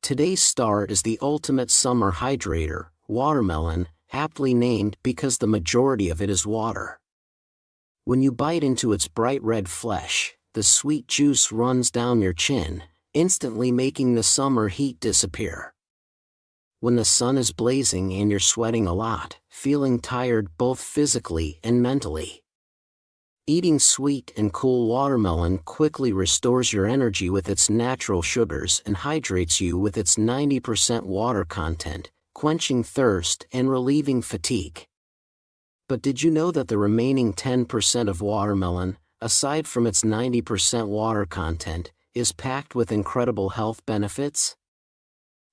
Today's star is the ultimate summer hydrator, watermelon, aptly named because the majority of it is water. When you bite into its bright red flesh, the sweet juice runs down your chin, instantly making the summer heat disappear. When the sun is blazing and you're sweating a lot, feeling tired both physically and mentally. Eating sweet and cool watermelon quickly restores your energy with its natural sugars and hydrates you with its 90% water content, quenching thirst and relieving fatigue. But did you know that the remaining 10% of watermelon, aside from its 90% water content, is packed with incredible health benefits?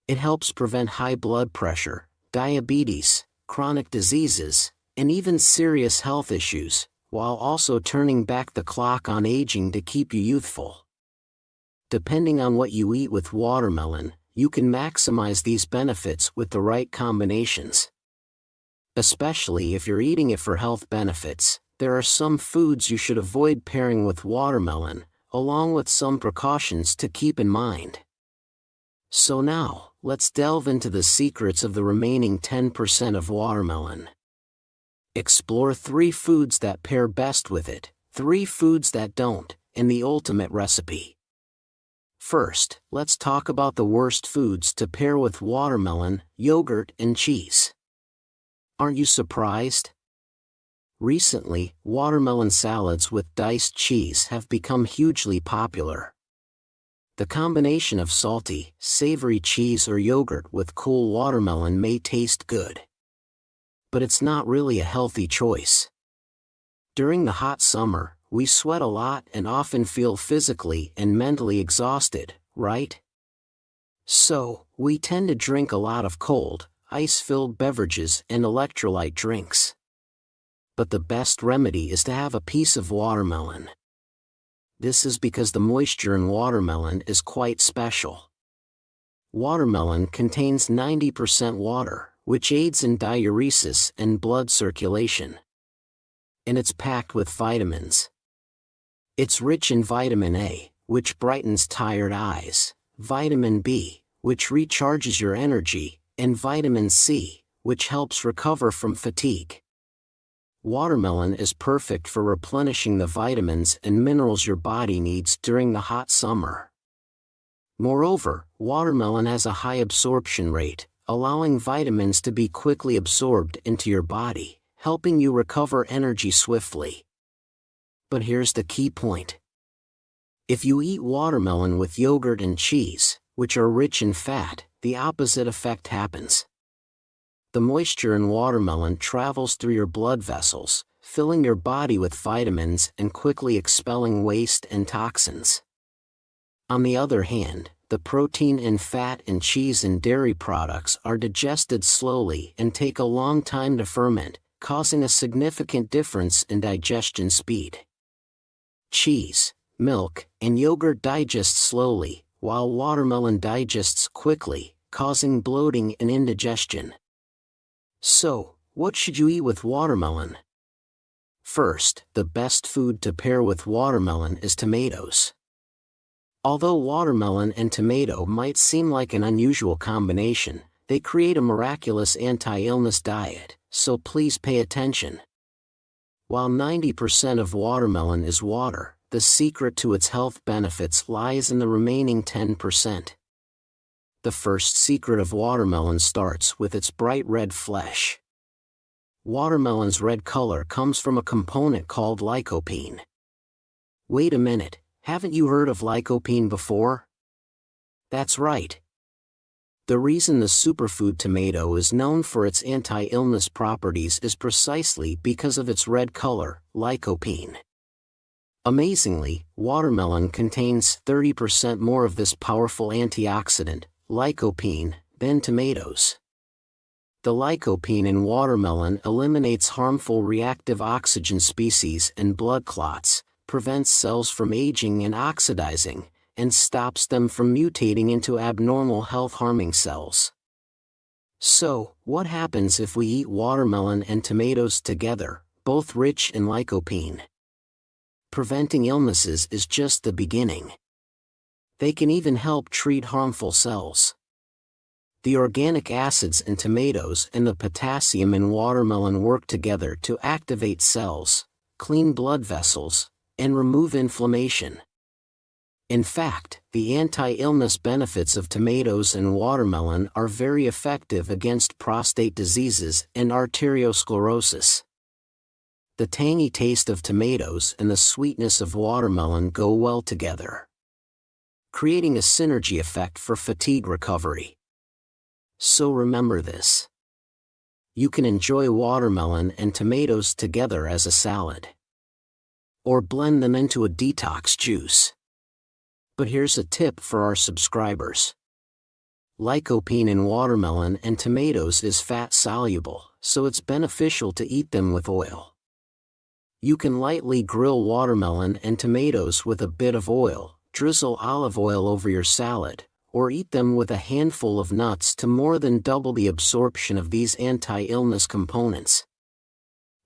It helps prevent high blood pressure, diabetes, chronic diseases, and even serious health issues, while also turning back the clock on aging to keep you youthful. Depending on what you eat with watermelon, you can maximize these benefits with the right combinations. Especially if you're eating it for health benefits, there are some foods you should avoid pairing with watermelon, along with some precautions to keep in mind. So now, let's delve into the secrets of the remaining 10% of watermelon. Explore 3 foods that pair best with it, 3 foods that don't, and the ultimate recipe. First, let's talk about the worst foods to pair with watermelon, yogurt, and cheese. Aren't you surprised? Recently, watermelon salads with diced cheese have become hugely popular. The combination of salty, savory cheese or yogurt with cool watermelon may taste good. But it's not really a healthy choice. During the hot summer, we sweat a lot and often feel physically and mentally exhausted, right? So, we tend to drink a lot of cold, ice-filled beverages and electrolyte drinks. But the best remedy is to have a piece of watermelon. This is because the moisture in watermelon is quite special. Watermelon contains 90% water, which aids in diuresis and blood circulation. And it's packed with vitamins. It's rich in vitamin A, which brightens tired eyes, vitamin B, which recharges your energy, and vitamin C, which helps recover from fatigue. Watermelon is perfect for replenishing the vitamins and minerals your body needs during the hot summer. Moreover, watermelon has a high absorption rate, allowing vitamins to be quickly absorbed into your body, helping you recover energy swiftly. But here's the key point. If you eat watermelon with yogurt and cheese, which are rich in fat, the opposite effect happens. The moisture in watermelon travels through your blood vessels, filling your body with vitamins and quickly expelling waste and toxins. On the other hand, the protein and fat in cheese and dairy products are digested slowly and take a long time to ferment, causing a significant difference in digestion speed. Cheese, milk, and yogurt digest slowly, while watermelon digests quickly, causing bloating and indigestion. So, what should you eat with watermelon? First, the best food to pair with watermelon is tomatoes. Although watermelon and tomato might seem like an unusual combination, they create a miraculous anti-illness diet, so please pay attention. While 90% of watermelon is water, the secret to its health benefits lies in the remaining 10%. The first secret of watermelon starts with its bright red flesh. Watermelon's red color comes from a component called lycopene. Wait a minute, haven't you heard of lycopene before? That's right. The reason the superfood tomato is known for its anti-illness properties is precisely because of its red color, lycopene. Amazingly, watermelon contains 30% more of this powerful antioxidant, lycopene, than tomatoes. The lycopene in watermelon eliminates harmful reactive oxygen species and blood clots, prevents cells from aging and oxidizing, and stops them from mutating into abnormal health-harming cells. So, what happens if we eat watermelon and tomatoes together, both rich in lycopene? Preventing illnesses is just the beginning. They can even help treat harmful cells. The organic acids in tomatoes and the potassium in watermelon work together to activate cells, clean blood vessels, and remove inflammation. In fact, the anti-illness benefits of tomatoes and watermelon are very effective against prostate diseases and arteriosclerosis. The tangy taste of tomatoes and the sweetness of watermelon go well together, creating a synergy effect for fatigue recovery. So remember this. You can enjoy watermelon and tomatoes together as a salad, or blend them into a detox juice. But here's a tip for our subscribers. Lycopene in watermelon and tomatoes is fat-soluble, so it's beneficial to eat them with oil. You can lightly grill watermelon and tomatoes with a bit of oil, drizzle olive oil over your salad, or eat them with a handful of nuts to more than double the absorption of these anti-illness components.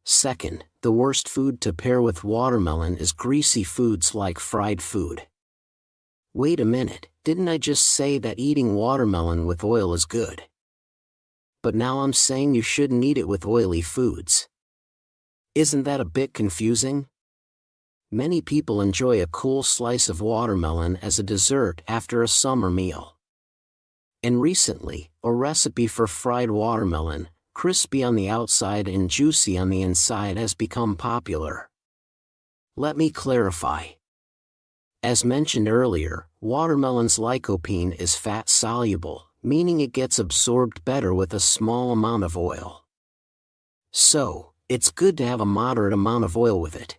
Second, the worst food to pair with watermelon is greasy foods like fried food. Wait a minute, didn't I just say that eating watermelon with oil is good? But now I'm saying you shouldn't eat it with oily foods. Isn't that a bit confusing? Many people enjoy a cool slice of watermelon as a dessert after a summer meal. And recently, a recipe for fried watermelon, crispy on the outside and juicy on the inside, has become popular. Let me clarify. As mentioned earlier, watermelon's lycopene is fat-soluble, meaning it gets absorbed better with a small amount of oil. So, It's good to have a moderate amount of oil with it.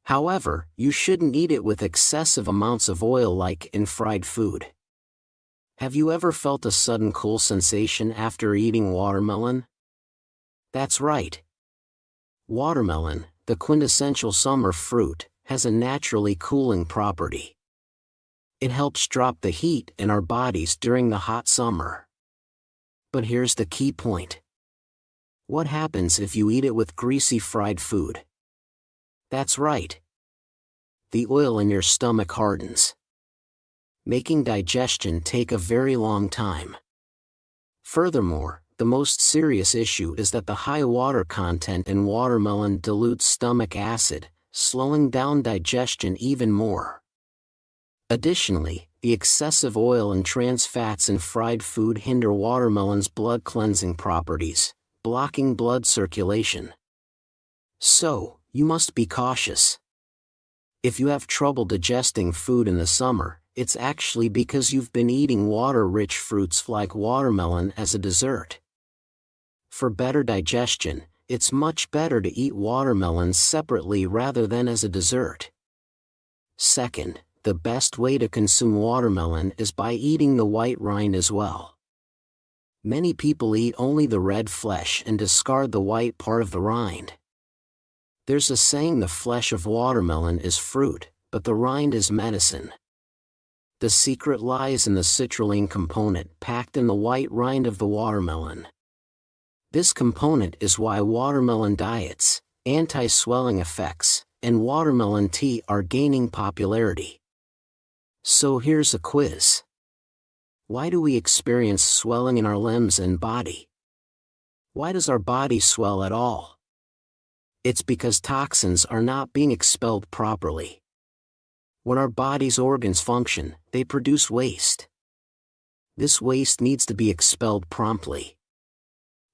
However, you shouldn't eat it with excessive amounts of oil like in fried food. Have you ever felt a sudden cool sensation after eating watermelon? That's right. Watermelon, the quintessential summer fruit, has a naturally cooling property. It helps drop the heat in our bodies during the hot summer. But here's the key point. What happens if you eat it with greasy fried food? That's right. The oil in your stomach hardens, making digestion take a very long time. Furthermore, the most serious issue is that the high water content in watermelon dilutes stomach acid, slowing down digestion even more. Additionally, the excessive oil and trans fats in fried food hinder watermelon's blood cleansing properties, blocking blood circulation. So, you must be cautious. If you have trouble digesting food in the summer, it's actually because you've been eating water-rich fruits like watermelon as a dessert. For better digestion, it's much better to eat watermelons separately rather than as a dessert. Second, the best way to consume watermelon is by eating the white rind as well. Many people eat only the red flesh and discard the white part of the rind. There's a saying the flesh of watermelon is fruit, but the rind is medicine. The secret lies in the citrulline component packed in the white rind of the watermelon. This component is why watermelon diets, anti-swelling effects, and watermelon tea are gaining popularity. So here's a quiz. Why do we experience swelling in our limbs and body? Why does our body swell at all? It's because toxins are not being expelled properly. When our body's organs function, they produce waste. This waste needs to be expelled promptly.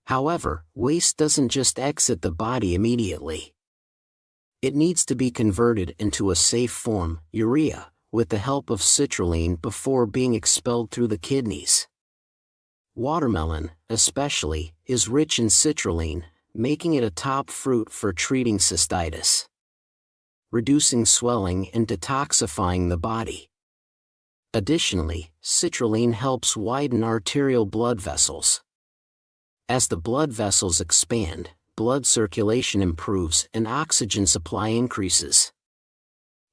However, waste doesn't just exit the body immediately. It needs to be converted into a safe form, urea, with the help of citrulline before being expelled through the kidneys. Watermelon, especially, is rich in citrulline, making it a top fruit for treating cystitis, reducing swelling and detoxifying the body. Additionally, citrulline helps widen arterial blood vessels. As the blood vessels expand, blood circulation improves and oxygen supply increases.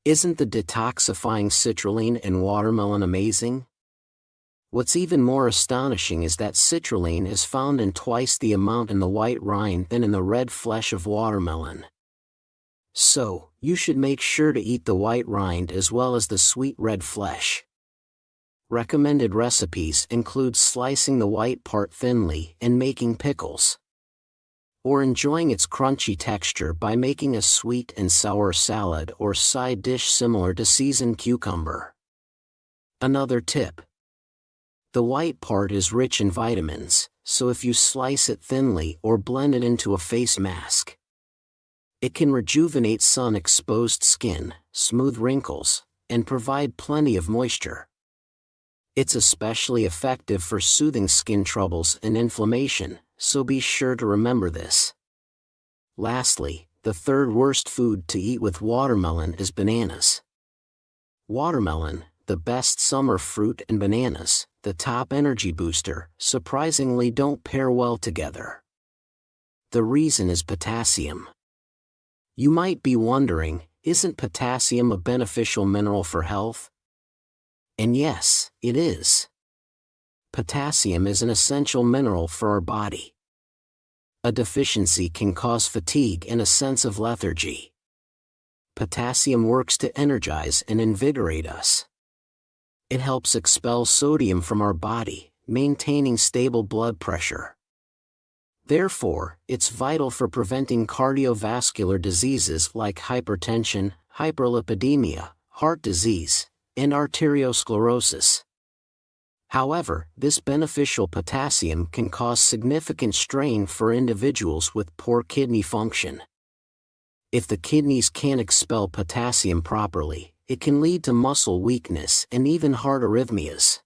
Isn't the detoxifying citrulline in watermelon amazing? What's even more astonishing is that citrulline is found in twice the amount in the white rind than in the red flesh of watermelon. So, you should make sure to eat the white rind as well as the sweet red flesh. Recommended recipes include slicing the white part thinly and making pickles, or enjoying its crunchy texture by making a sweet and sour salad or side dish similar to seasoned cucumber. Another tip. The white part is rich in vitamins, so if you slice it thinly or blend it into a face mask, it can rejuvenate sun-exposed skin, smooth wrinkles, and provide plenty of moisture. It's especially effective for soothing skin troubles and inflammation, so be sure to remember this. Lastly, the third worst food to eat with watermelon is bananas. Watermelon, the best summer fruit, and bananas, the top energy booster, surprisingly don't pair well together. The reason is potassium. You might be wondering, isn't potassium a beneficial mineral for health? And yes, it is. Potassium is an essential mineral for our body. A deficiency can cause fatigue and a sense of lethargy. Potassium works to energize and invigorate us. It helps expel sodium from our body, maintaining stable blood pressure. Therefore, it's vital for preventing cardiovascular diseases like hypertension, hyperlipidemia, heart disease, and arteriosclerosis. However, this beneficial potassium can cause significant strain for individuals with poor kidney function. If the kidneys can't expel potassium properly, it can lead to muscle weakness and even heart arrhythmias.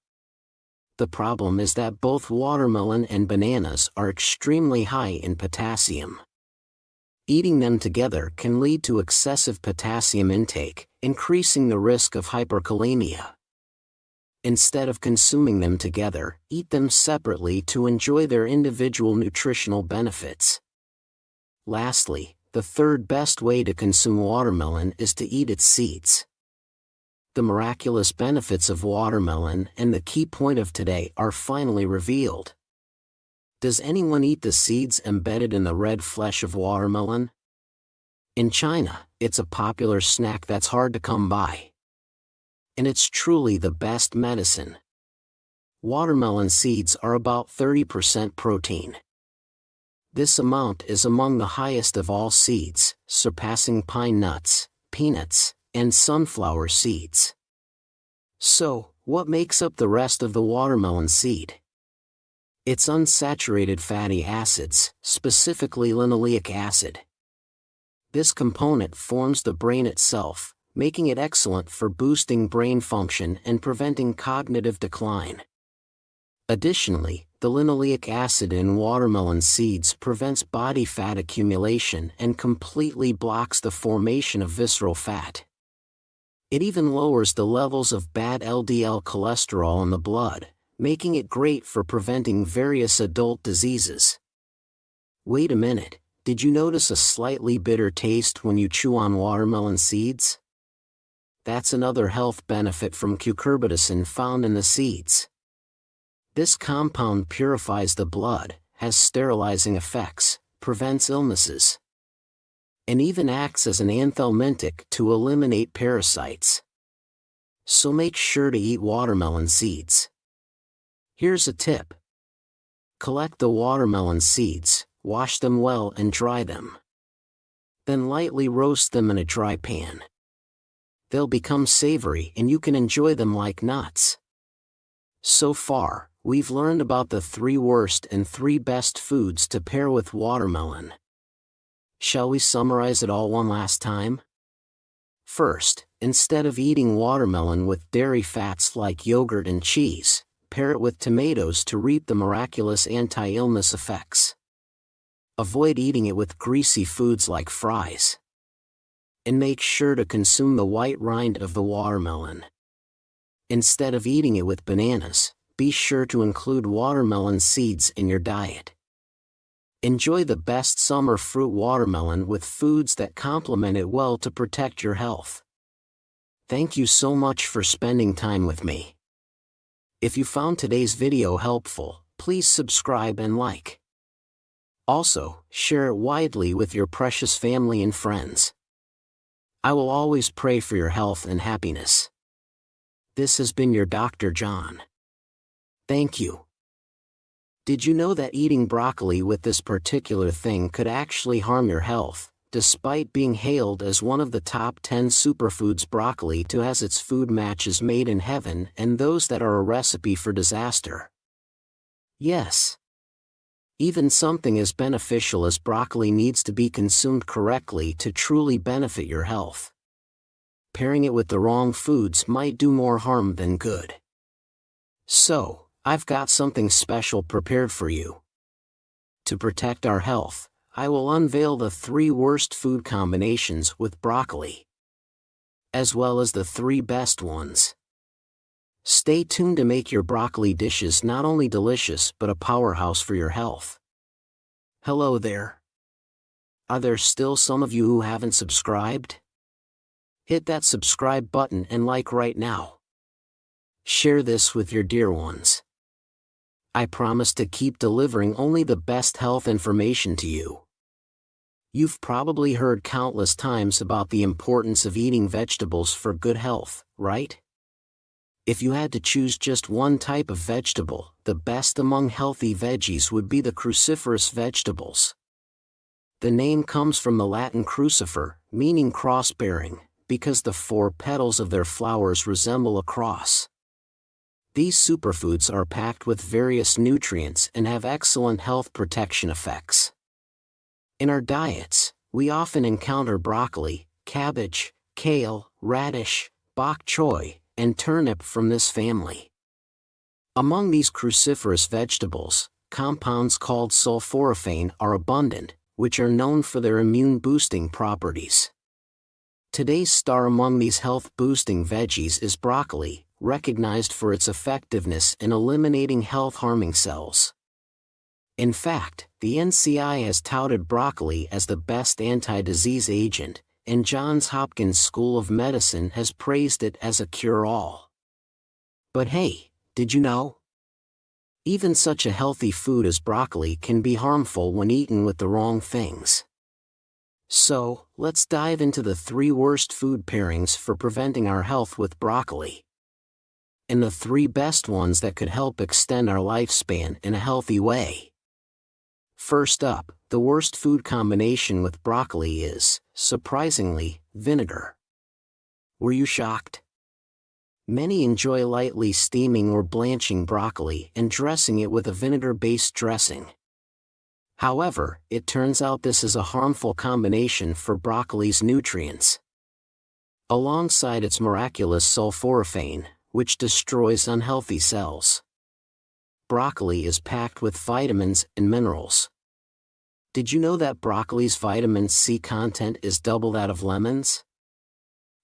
The problem is that both watermelon and bananas are extremely high in potassium. Eating them together can lead to excessive potassium intake, increasing the risk of hyperkalemia. Instead of consuming them together, eat them separately to enjoy their individual nutritional benefits. Lastly, the third best way to consume watermelon is to eat its seeds. The miraculous benefits of watermelon and the key point of today are finally revealed. Does anyone eat the seeds embedded in the red flesh of watermelon? In China, it's a popular snack that's hard to come by. And it's truly the best medicine. Watermelon seeds are about 30% protein. This amount is among the highest of all seeds, surpassing pine nuts, peanuts, and sunflower seeds. So, what makes up the rest of the watermelon seed? It's unsaturated fatty acids, specifically linoleic acid. This component forms the brain itself, making it excellent for boosting brain function and preventing cognitive decline. Additionally, the linoleic acid in watermelon seeds prevents body fat accumulation and completely blocks the formation of visceral fat. It even lowers the levels of bad LDL cholesterol in the blood, making it great for preventing various adult diseases. Wait a minute, did you notice a slightly bitter taste when you chew on watermelon seeds? That's another health benefit from cucurbitacin found in the seeds. This compound purifies the blood, has sterilizing effects, prevents illnesses, and even acts as an anthelmintic to eliminate parasites. So make sure to eat watermelon seeds. Here's a tip. Collect the watermelon seeds, wash them well and dry them. Then lightly roast them in a dry pan. They'll become savory and you can enjoy them like nuts. So far, we've learned about the 3 worst and 3 best foods to pair with watermelon. Shall we summarize it all one last time? First, instead of eating watermelon with dairy fats like yogurt and cheese, pair it with tomatoes to reap the miraculous anti-illness effects. Avoid eating it with greasy foods like fries. And make sure to consume the white rind of the watermelon. Instead of eating it with bananas, be sure to include watermelon seeds in your diet. Enjoy the best summer fruit watermelon with foods that complement it well to protect your health. Thank you so much for spending time with me. If you found today's video helpful, please subscribe and like. Also, share it widely with your precious family and friends. I will always pray for your health and happiness. This has been your Dr. John. Thank you. Did you know that eating broccoli with this particular thing could actually harm your health, despite being hailed as one of the top 10 superfoods? Broccoli too has its food matches made in heaven and those that are a recipe for disaster. Yes. Even something as beneficial as broccoli needs to be consumed correctly to truly benefit your health. Pairing it with the wrong foods might do more harm than good. So, I've got something special prepared for you. To protect our health, I will unveil the 3 worst food combinations with broccoli, as well as the 3 best ones. Stay tuned to make your broccoli dishes not only delicious but a powerhouse for your health. Hello there. Are there still some of you who haven't subscribed? Hit that subscribe button and like right now. Share this with your dear ones. I promise to keep delivering only the best health information to you. You've probably heard countless times about the importance of eating vegetables for good health, right? If you had to choose just one type of vegetable, the best among healthy veggies would be the cruciferous vegetables. The name comes from the Latin crucifer, meaning cross-bearing, because the 4 petals of their flowers resemble a cross. These superfoods are packed with various nutrients and have excellent health protection effects. In our diets, we often encounter broccoli, cabbage, kale, radish, bok choy, and turnip from this family. Among these cruciferous vegetables, compounds called sulforaphane are abundant, which are known for their immune-boosting properties. Today's star among these health-boosting veggies is broccoli, recognized for its effectiveness in eliminating health-harming cells. In fact, the NCI has touted broccoli as the best anti-disease agent, and Johns Hopkins School of Medicine has praised it as a cure-all. But hey, did you know? Even such a healthy food as broccoli can be harmful when eaten with the wrong things. So, let's dive into the 3 worst food pairings for preventing our health with broccoli. And the 3 best ones that could help extend our lifespan in a healthy way. First up, the worst food combination with broccoli is, surprisingly, vinegar. Were you shocked? Many enjoy lightly steaming or blanching broccoli and dressing it with a vinegar-based dressing. However, it turns out this is a harmful combination for broccoli's nutrients. Alongside its miraculous sulforaphane, which destroys unhealthy cells. Broccoli is packed with vitamins and minerals. Did you know that broccoli's vitamin C content is double that of lemons?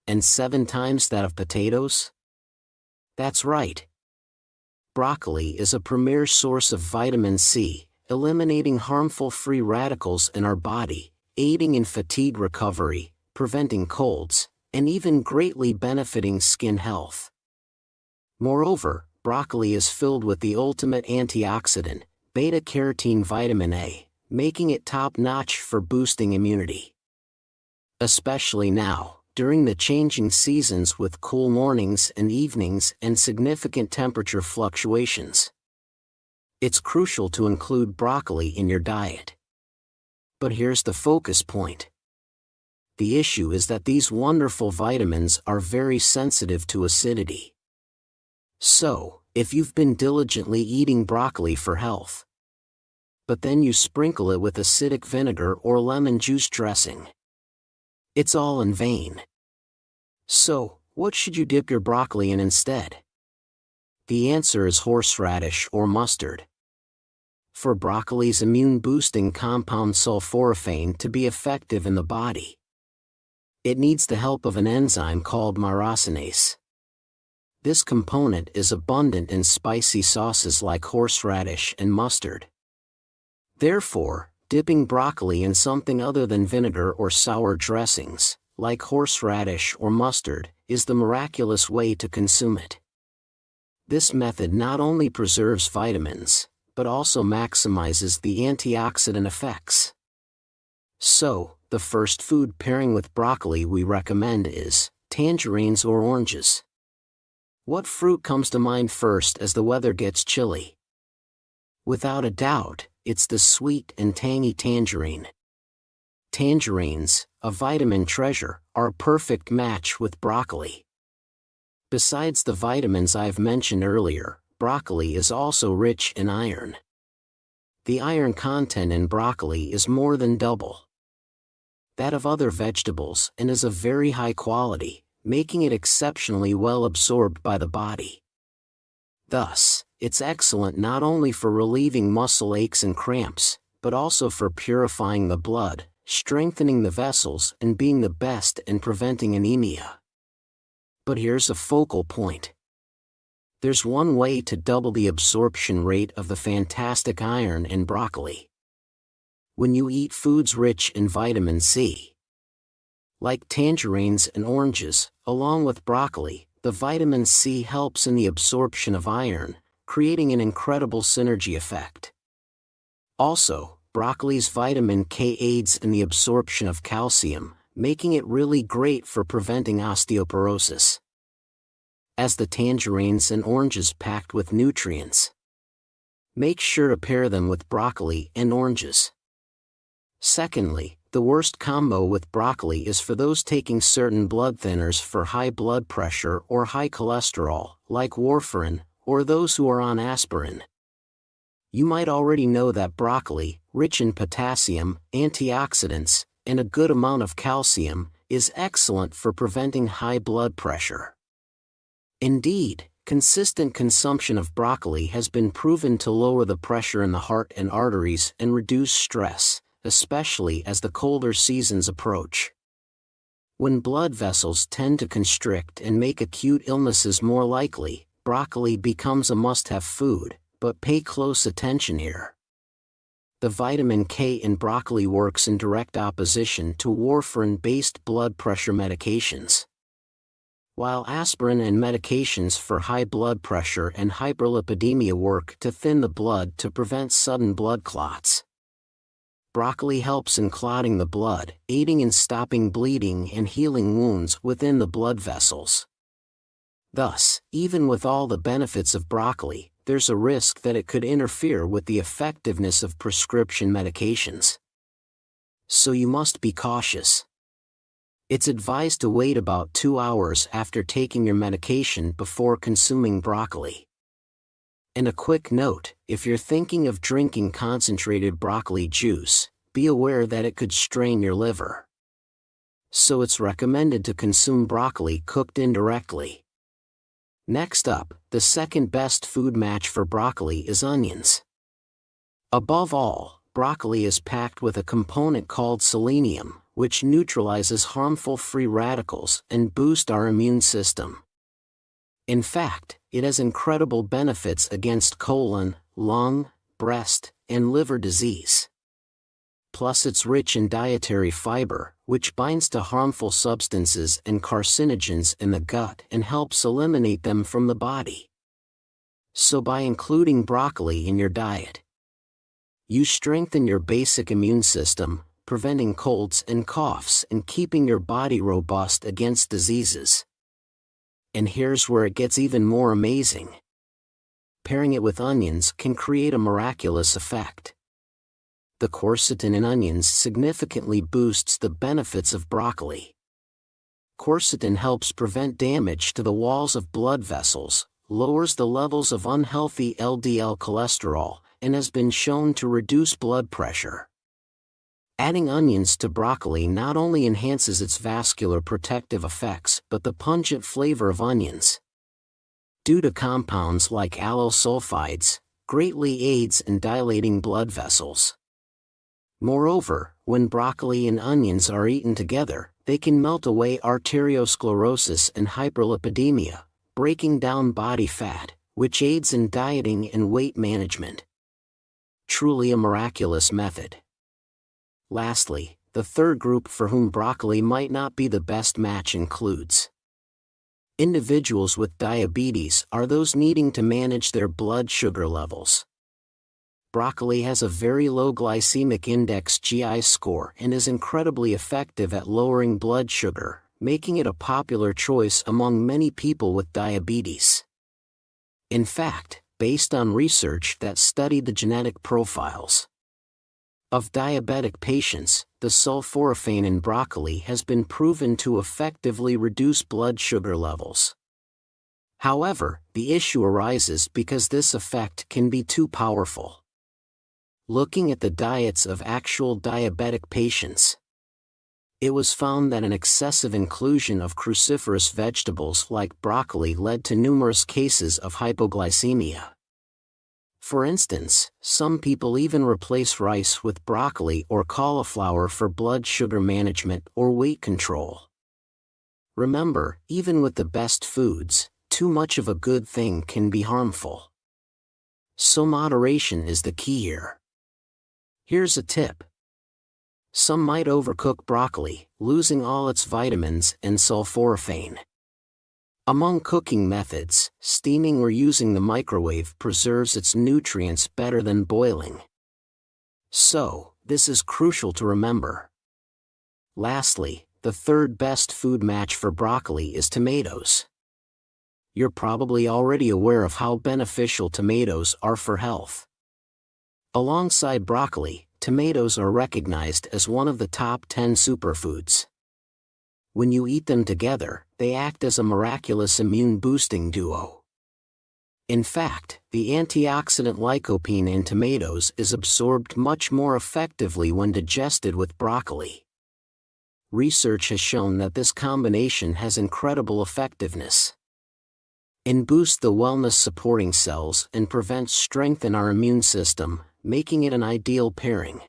And 7 times that of potatoes? That's right. Broccoli is a premier source of vitamin C, eliminating harmful free radicals in our body, aiding in fatigue recovery, preventing colds, and even greatly benefiting skin health. Moreover, broccoli is filled with the ultimate antioxidant, beta-carotene vitamin A, making it top-notch for boosting immunity. Especially now, during the changing seasons with cool mornings and evenings and significant temperature fluctuations. It's crucial to include broccoli in your diet. But here's the focus point. The issue is that these wonderful vitamins are very sensitive to acidity. So, if you've been diligently eating broccoli for health, but then you sprinkle it with acidic vinegar or lemon juice dressing, it's all in vain. So, what should you dip your broccoli in instead? The answer is horseradish or mustard. For broccoli's immune-boosting compound sulforaphane to be effective in the body, it needs the help of an enzyme called myrosinase. This component is abundant in spicy sauces like horseradish and mustard. Therefore, dipping broccoli in something other than vinegar or sour dressings, like horseradish or mustard, is the miraculous way to consume it. This method not only preserves vitamins, but also maximizes the antioxidant effects. So, the first food pairing with broccoli we recommend is tangerines or oranges. What fruit comes to mind first as the weather gets chilly? Without a doubt, it's the sweet and tangy tangerine. Tangerines, a vitamin treasure, are a perfect match with broccoli. Besides the vitamins I've mentioned earlier, broccoli is also rich in iron. The iron content in broccoli is more than double that of other vegetables and is of very high quality, making it exceptionally well absorbed by the body. Thus, it's excellent not only for relieving muscle aches and cramps, but also for purifying the blood, strengthening the vessels, and being the best in preventing anemia. But here's a focal point. There's one way to double the absorption rate of the fantastic iron in broccoli. When you eat foods rich in vitamin C, like tangerines and oranges, along with broccoli, the vitamin C helps in the absorption of iron, creating an incredible synergy effect. Also, broccoli's vitamin K aids in the absorption of calcium, making it really great for preventing osteoporosis. As the tangerines and oranges packed with nutrients, make sure to pair them with broccoli and oranges. Secondly, the worst combo with broccoli is for those taking certain blood thinners for high blood pressure or high cholesterol, like warfarin, or those who are on aspirin. You might already know that broccoli, rich in potassium, antioxidants, and a good amount of calcium, is excellent for preventing high blood pressure. Indeed, consistent consumption of broccoli has been proven to lower the pressure in the heart and arteries and reduce stress, especially as the colder seasons approach. When blood vessels tend to constrict and make acute illnesses more likely, broccoli becomes a must-have food, but pay close attention here. The vitamin K in broccoli works in direct opposition to warfarin-based blood pressure medications. While aspirin and medications for high blood pressure and hyperlipidemia work to thin the blood to prevent sudden blood clots, broccoli helps in clotting the blood, aiding in stopping bleeding and healing wounds within the blood vessels. Thus, even with all the benefits of broccoli, there's a risk that it could interfere with the effectiveness of prescription medications. So you must be cautious. It's advised to wait about 2 hours after taking your medication before consuming broccoli. And a quick note, if you're thinking of drinking concentrated broccoli juice, be aware that it could strain your liver. So it's recommended to consume broccoli cooked indirectly. Next up, the second best food match for broccoli is onions. Above all, broccoli is packed with a component called selenium, which neutralizes harmful free radicals and boosts our immune system. In fact, it has incredible benefits against colon, lung, breast, and liver disease. Plus it's rich in dietary fiber, which binds to harmful substances and carcinogens in the gut and helps eliminate them from the body. So by including broccoli in your diet, you strengthen your basic immune system, preventing colds and coughs and keeping your body robust against diseases. And here's where it gets even more amazing. Pairing it with onions can create a miraculous effect. The quercetin in onions significantly boosts the benefits of broccoli. Quercetin helps prevent damage to the walls of blood vessels, lowers the levels of unhealthy LDL cholesterol, and has been shown to reduce blood pressure. Adding onions to broccoli not only enhances its vascular protective effects but the pungent flavor of onions, due to compounds like allyl sulfides, greatly aids in dilating blood vessels. Moreover, when broccoli and onions are eaten together, they can melt away arteriosclerosis and hyperlipidemia, breaking down body fat, which aids in dieting and weight management. Truly a miraculous method. Lastly, the third group for whom broccoli might not be the best match includes individuals with diabetes or those needing to manage their blood sugar levels. Broccoli has a very low glycemic index (GI) score and is incredibly effective at lowering blood sugar, making it a popular choice among many people with diabetes. In fact, based on research that studied the genetic profiles of diabetic patients, the sulforaphane in broccoli has been proven to effectively reduce blood sugar levels. However, the issue arises because this effect can be too powerful. Looking at the diets of actual diabetic patients, it was found that an excessive inclusion of cruciferous vegetables like broccoli led to numerous cases of hypoglycemia. For instance, some people even replace rice with broccoli or cauliflower for blood sugar management or weight control. Remember, even with the best foods, too much of a good thing can be harmful. So moderation is the key here. Here's a tip. Some might overcook broccoli, losing all its vitamins and sulforaphane. Among cooking methods, steaming or using the microwave preserves its nutrients better than boiling. So, this is crucial to remember. Lastly, the third best food match for broccoli is tomatoes. You're probably already aware of how beneficial tomatoes are for health. Alongside broccoli, tomatoes are recognized as one of the top 10 superfoods. When you eat them together, they act as a miraculous immune-boosting duo. In fact, the antioxidant lycopene in tomatoes is absorbed much more effectively when digested with broccoli. Research has shown that this combination has incredible effectiveness and boosts the wellness-supporting cells and prevents strength in our immune system, making it an ideal pairing.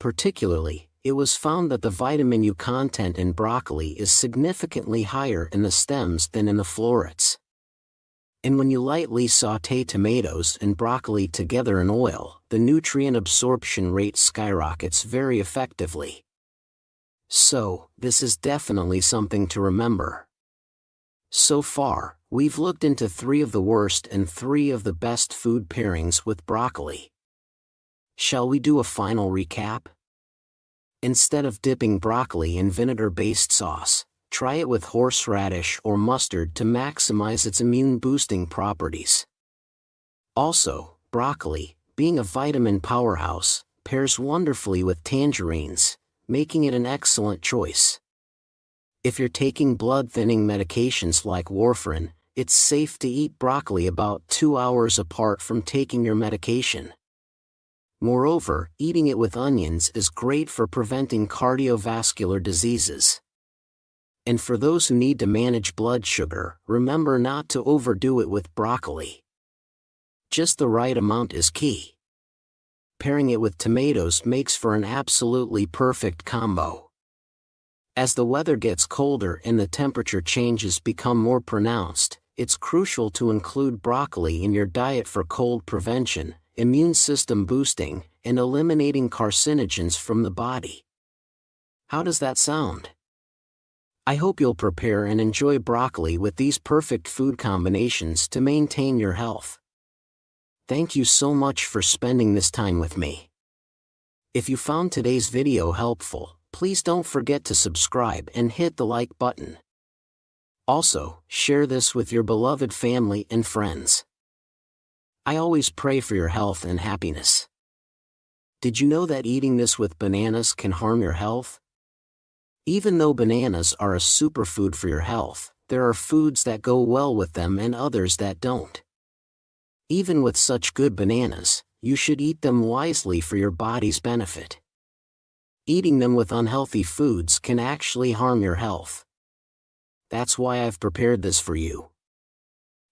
Particularly, it was found that the vitamin U content in broccoli is significantly higher in the stems than in the florets. And when you lightly sauté tomatoes and broccoli together in oil, the nutrient absorption rate skyrockets very effectively. So, this is definitely something to remember. So far, we've looked into 3 of the worst and 3 of the best food pairings with broccoli. Shall we do a final recap? Instead of dipping broccoli in vinegar-based sauce, try it with horseradish or mustard to maximize its immune-boosting properties. Also, broccoli, being a vitamin powerhouse, pairs wonderfully with tangerines, making it an excellent choice. If you're taking blood-thinning medications like warfarin, it's safe to eat broccoli about 2 hours apart from taking your medication. Moreover, eating it with onions is great for preventing cardiovascular diseases. And for those who need to manage blood sugar, remember not to overdo it with broccoli. Just the right amount is key. Pairing it with tomatoes makes for an absolutely perfect combo. As the weather gets colder and the temperature changes become more pronounced, it's crucial to include broccoli in your diet for cold prevention, immune system boosting, and eliminating carcinogens from the body. How does that sound? I hope you'll prepare and enjoy broccoli with these perfect food combinations to maintain your health. Thank you so much for spending this time with me. If you found today's video helpful, please don't forget to subscribe and hit the like button. Also, share this with your beloved family and friends. I always pray for your health and happiness. Did you know that eating this with bananas can harm your health? Even though bananas are a superfood for your health, there are foods that go well with them and others that don't. Even with such good bananas, you should eat them wisely for your body's benefit. Eating them with unhealthy foods can actually harm your health. That's why I've prepared this for you.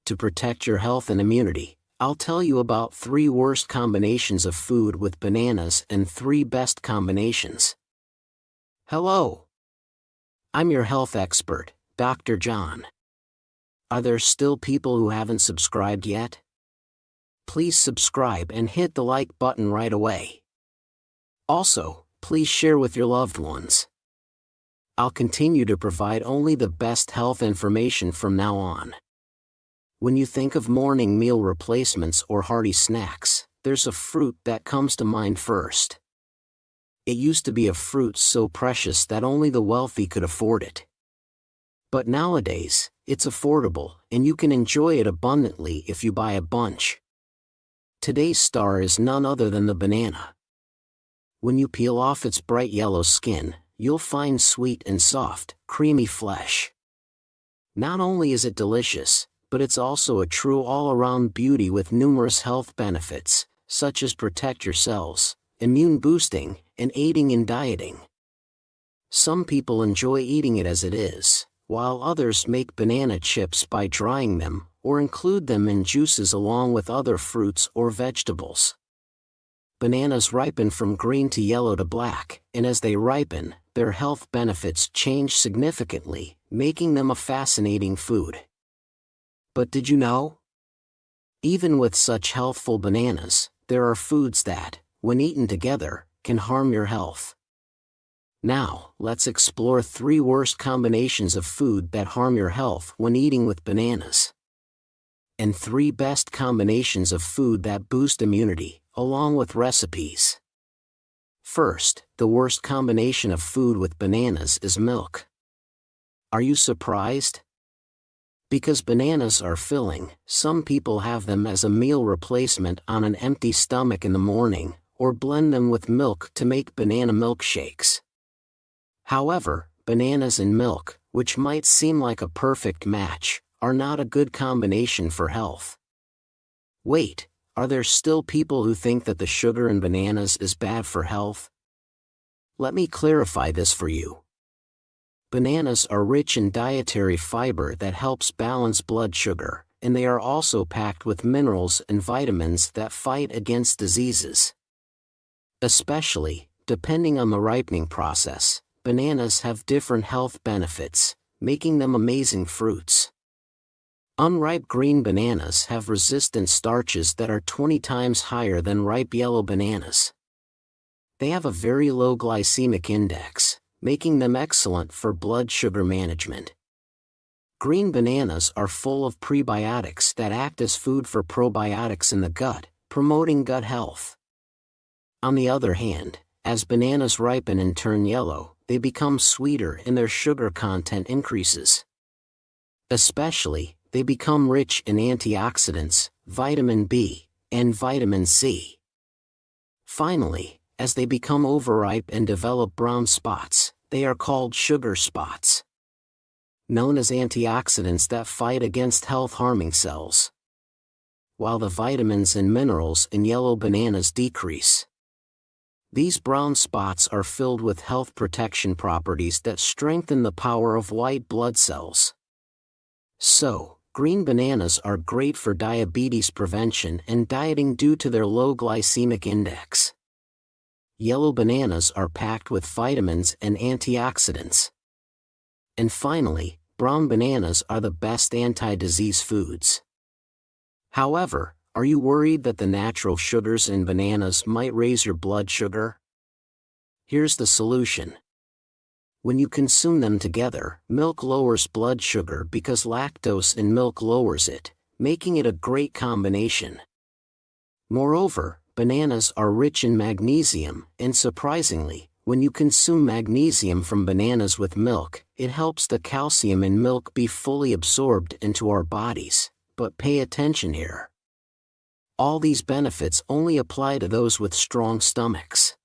To protect your health and immunity, I'll tell you about 3 worst combinations of food with bananas and 3 best combinations. Hello! I'm your health expert, Dr. John. Are there still people who haven't subscribed yet? Please subscribe and hit the like button right away. Also, please share with your loved ones. I'll continue to provide only the best health information from now on. When you think of morning meal replacements or hearty snacks, there's a fruit that comes to mind first. It used to be a fruit so precious that only the wealthy could afford it. But nowadays, it's affordable, and you can enjoy it abundantly if you buy a bunch. Today's star is none other than the banana. When you peel off its bright yellow skin, you'll find sweet and soft, creamy flesh. Not only is it delicious, but it's also a true all-around beauty with numerous health benefits, such as protect your cells, immune boosting, and aiding in dieting. Some people enjoy eating it as it is, while others make banana chips by drying them, or include them in juices along with other fruits or vegetables. Bananas ripen from green to yellow to black, and as they ripen, their health benefits change significantly, making them a fascinating food. But did you know? Even with such healthful bananas, there are foods that, when eaten together, can harm your health. Now, let's explore 3 worst combinations of food that harm your health when eating with bananas. And 3 best combinations of food that boost immunity, along with recipes. First, the worst combination of food with bananas is milk. Are you surprised? Because bananas are filling, some people have them as a meal replacement on an empty stomach in the morning, or blend them with milk to make banana milkshakes. However, bananas and milk, which might seem like a perfect match, are not a good combination for health. Wait, are there still people who think that the sugar in bananas is bad for health? Let me clarify this for you. Bananas are rich in dietary fiber that helps balance blood sugar, and they are also packed with minerals and vitamins that fight against diseases. Especially, depending on the ripening process, bananas have different health benefits, making them amazing fruits. Unripe green bananas have resistant starches that are 20 times higher than ripe yellow bananas. They have a very low glycemic index, making them excellent for blood sugar management. Green bananas are full of prebiotics that act as food for probiotics in the gut, promoting gut health. On the other hand, as bananas ripen and turn yellow, they become sweeter and their sugar content increases. Especially, they become rich in antioxidants, vitamin B, and vitamin C. Finally, as they become overripe and develop brown spots, they are called sugar spots, known as antioxidants that fight against health-harming cells, while the vitamins and minerals in yellow bananas decrease. These brown spots are filled with health protection properties that strengthen the power of white blood cells. So, green bananas are great for diabetes prevention and dieting due to their low glycemic index. Yellow bananas are packed with vitamins and antioxidants. And finally, brown bananas are the best anti-disease foods. However, are you worried that the natural sugars in bananas might raise your blood sugar? Here's the solution. When you consume them together, milk lowers blood sugar because lactose in milk lowers it, making it a great combination. Moreover, bananas are rich in magnesium, and surprisingly, when you consume magnesium from bananas with milk, it helps the calcium in milk be fully absorbed into our bodies. But pay attention here. All these benefits only apply to those with strong stomachs.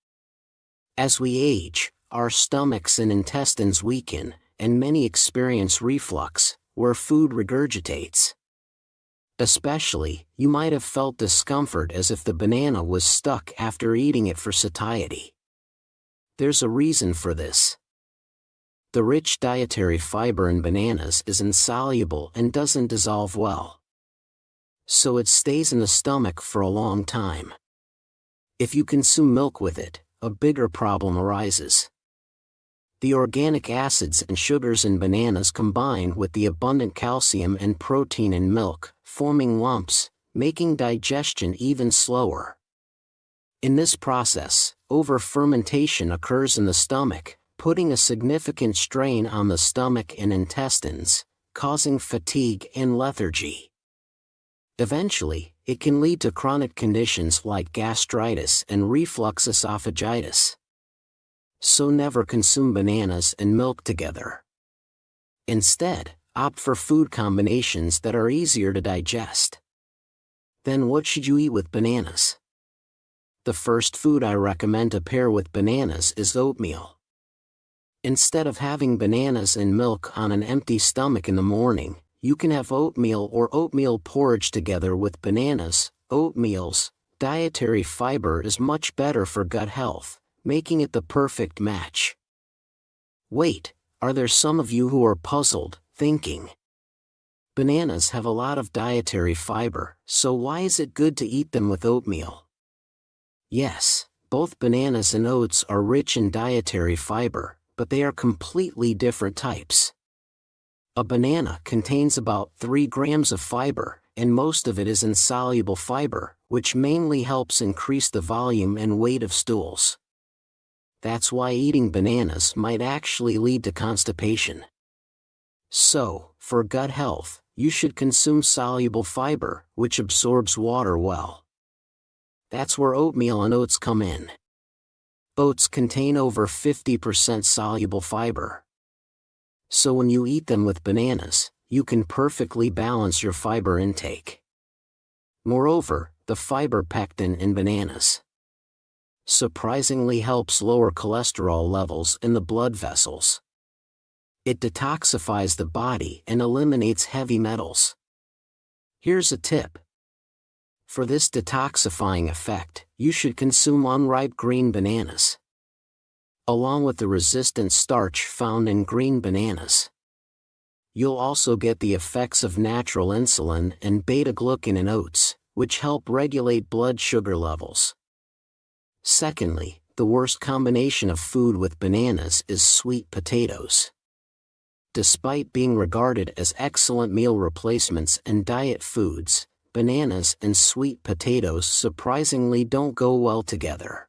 As we age, our stomachs and intestines weaken, and many experience reflux, where food regurgitates. Especially, you might have felt discomfort as if the banana was stuck after eating it for satiety. There's a reason for this. The rich dietary fiber in bananas is insoluble and doesn't dissolve well, so it stays in the stomach for a long time. If you consume milk with it, a bigger problem arises. The organic acids and sugars in bananas combine with the abundant calcium and protein in milk, forming lumps, making digestion even slower. In this process, over-fermentation occurs in the stomach, putting a significant strain on the stomach and intestines, causing fatigue and lethargy. Eventually, it can lead to chronic conditions like gastritis and reflux esophagitis. So never consume bananas and milk together. Instead, opt for food combinations that are easier to digest. Then what should you eat with bananas? The first food I recommend to pair with bananas is oatmeal. Instead of having bananas and milk on an empty stomach in the morning, you can have oatmeal or oatmeal porridge together with bananas. Oatmeal's dietary fiber is much better for gut health, making it the perfect match. Wait, are there some of you who are puzzled, thinking, bananas have a lot of dietary fiber, so why is it good to eat them with oatmeal? Yes, both bananas and oats are rich in dietary fiber, but they are completely different types. A banana contains about 3 grams of fiber, and most of it is insoluble fiber, which mainly helps increase the volume and weight of stools. That's why eating bananas might actually lead to constipation. So, for gut health, you should consume soluble fiber, which absorbs water well. That's where oatmeal and oats come in. Oats contain over 50% soluble fiber. So when you eat them with bananas, you can perfectly balance your fiber intake. Moreover, the fiber pectin in bananas surprisingly helps lower cholesterol levels in the blood vessels. It detoxifies the body and eliminates heavy metals. Here's a tip. For this detoxifying effect, you should consume unripe green bananas, along with the resistant starch found in green bananas. You'll also get the effects of natural insulin and beta-glucan in oats, which help regulate blood sugar levels. Secondly, the worst combination of food with bananas is sweet potatoes. Despite being regarded as excellent meal replacements and diet foods, bananas and sweet potatoes surprisingly don't go well together.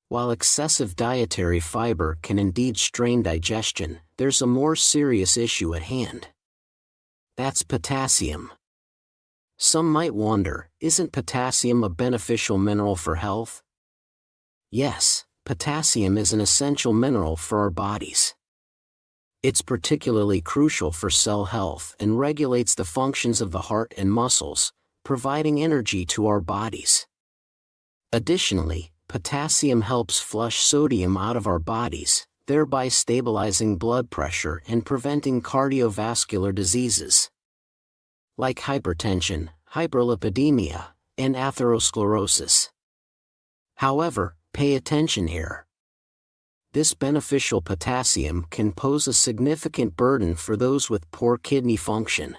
While excessive dietary fiber can indeed strain digestion, there's a more serious issue at hand. That's potassium. Some might wonder, isn't potassium a beneficial mineral for health? Yes, potassium is an essential mineral for our bodies. It's particularly crucial for cell health and regulates the functions of the heart and muscles, providing energy to our bodies. Additionally, potassium helps flush sodium out of our bodies, thereby stabilizing blood pressure and preventing cardiovascular diseases like hypertension, hyperlipidemia, and atherosclerosis. However, pay attention here. This beneficial potassium can pose a significant burden for those with poor kidney function.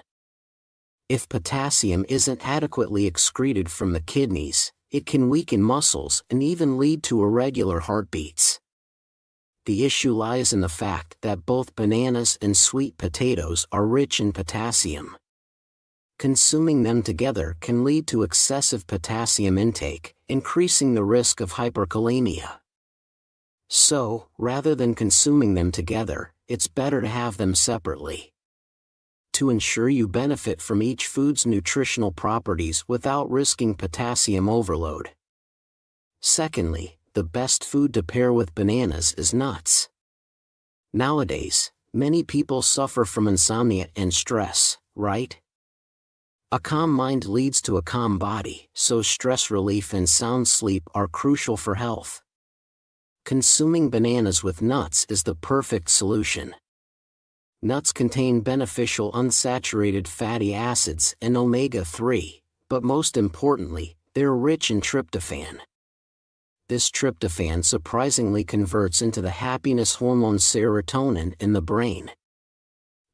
If potassium isn't adequately excreted from the kidneys, it can weaken muscles and even lead to irregular heartbeats. The issue lies in the fact that both bananas and sweet potatoes are rich in potassium. Consuming them together can lead to excessive potassium intake, increasing the risk of hyperkalemia. So, rather than consuming them together, it's better to have them separately. To ensure you benefit from each food's nutritional properties without risking potassium overload. Secondly, the best food to pair with bananas is nuts. Nowadays, many people suffer from insomnia and stress, right? A calm mind leads to a calm body, so stress relief and sound sleep are crucial for health. Consuming bananas with nuts is the perfect solution. Nuts contain beneficial unsaturated fatty acids and omega-3, but most importantly, they're rich in tryptophan. This tryptophan surprisingly converts into the happiness hormone serotonin in the brain.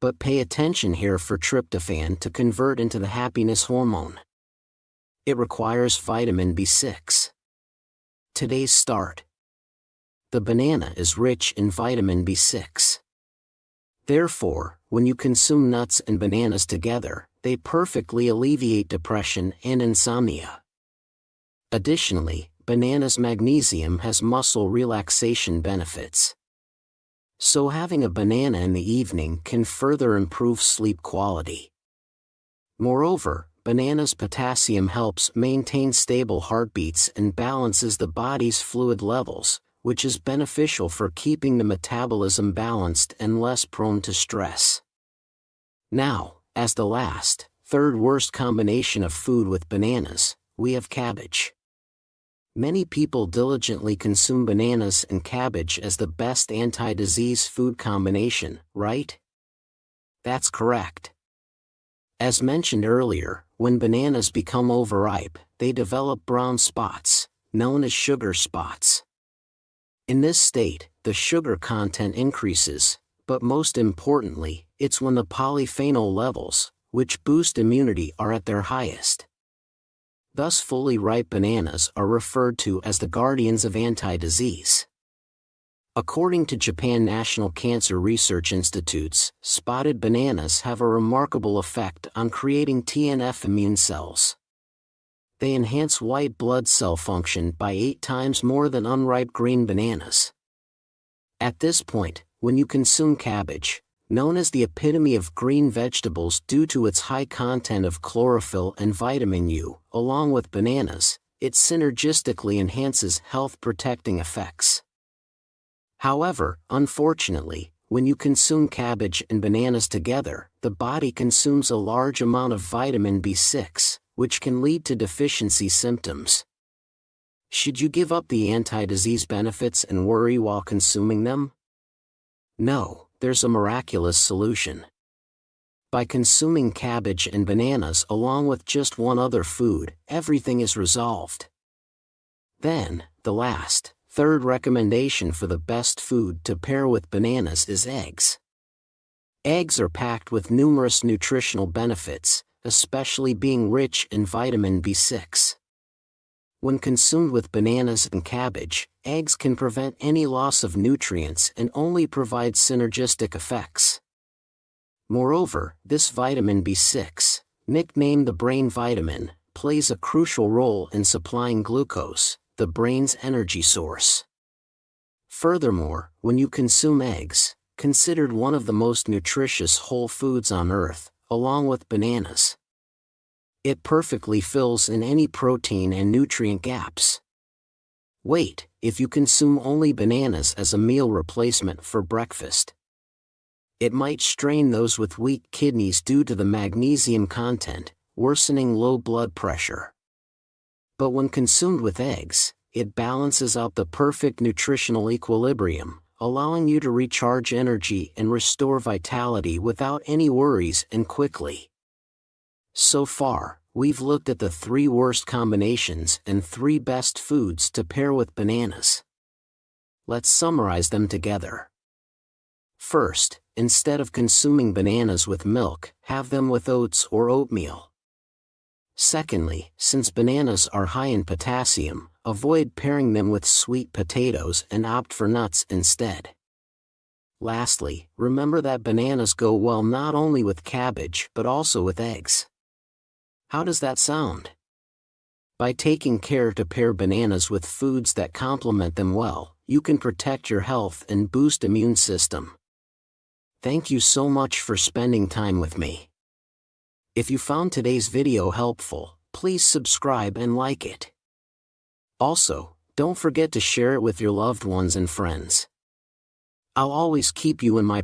But pay attention here for tryptophan to convert into the happiness hormone. It requires vitamin B6. Today's start. The banana is rich in vitamin B6. Therefore, when you consume nuts and bananas together, they perfectly alleviate depression and insomnia. Additionally, bananas' magnesium has muscle relaxation benefits. So having a banana in the evening can further improve sleep quality. Moreover, bananas' potassium helps maintain stable heartbeats and balances the body's fluid levels, which is beneficial for keeping the metabolism balanced and less prone to stress. Now, as the last, third worst combination of food with bananas, we have cabbage. Many people diligently consume bananas and cabbage as the best anti-disease food combination, right? That's correct. As mentioned earlier, when bananas become overripe, they develop brown spots, known as sugar spots. In this state, the sugar content increases, but most importantly, it's when the polyphenol levels, which boost immunity, are at their highest. Thus fully ripe bananas are referred to as the guardians of anti-disease. According to Japan National Cancer Research Institutes, spotted bananas have a remarkable effect on creating TNF immune cells. They enhance white blood cell function by 8 times more than unripe green bananas. At this point, when you consume cabbage, known as the epitome of green vegetables due to its high content of chlorophyll and vitamin U, along with bananas, it synergistically enhances health-protecting effects. However, unfortunately, when you consume cabbage and bananas together, the body consumes a large amount of vitamin B6, which can lead to deficiency symptoms. Should you give up the anti-disease benefits and worry while consuming them? No, there's a miraculous solution. By consuming cabbage and bananas along with just one other food, everything is resolved. Then, the last, third recommendation for the best food to pair with bananas is eggs. Eggs are packed with numerous nutritional benefits, especially being rich in vitamin B6. When consumed with bananas and cabbage, eggs can prevent any loss of nutrients and only provide synergistic effects. Moreover, this vitamin B6, nicknamed the brain vitamin, plays a crucial role in supplying glucose, the brain's energy source. Furthermore, when you consume eggs, considered one of the most nutritious whole foods on Earth, along with bananas, it perfectly fills in any protein and nutrient gaps. Wait, if you consume only bananas as a meal replacement for breakfast, it might strain those with weak kidneys due to the magnesium content, worsening low blood pressure. But when consumed with eggs, it balances out the perfect nutritional equilibrium, allowing you to recharge energy and restore vitality without any worries and quickly. So far, we've looked at the 3 worst combinations and 3 best foods to pair with bananas. Let's summarize them together. First, instead of consuming bananas with milk, have them with oats or oatmeal. Secondly, since bananas are high in potassium, avoid pairing them with sweet potatoes and opt for nuts instead. Lastly, remember that bananas go well not only with cabbage but also with eggs. How does that sound? By taking care to pair bananas with foods that complement them well, you can protect your health and boost immune system. Thank you so much for spending time with me. If you found today's video helpful, please subscribe and like it. Also, don't forget to share it with your loved ones and friends. I'll always keep you in my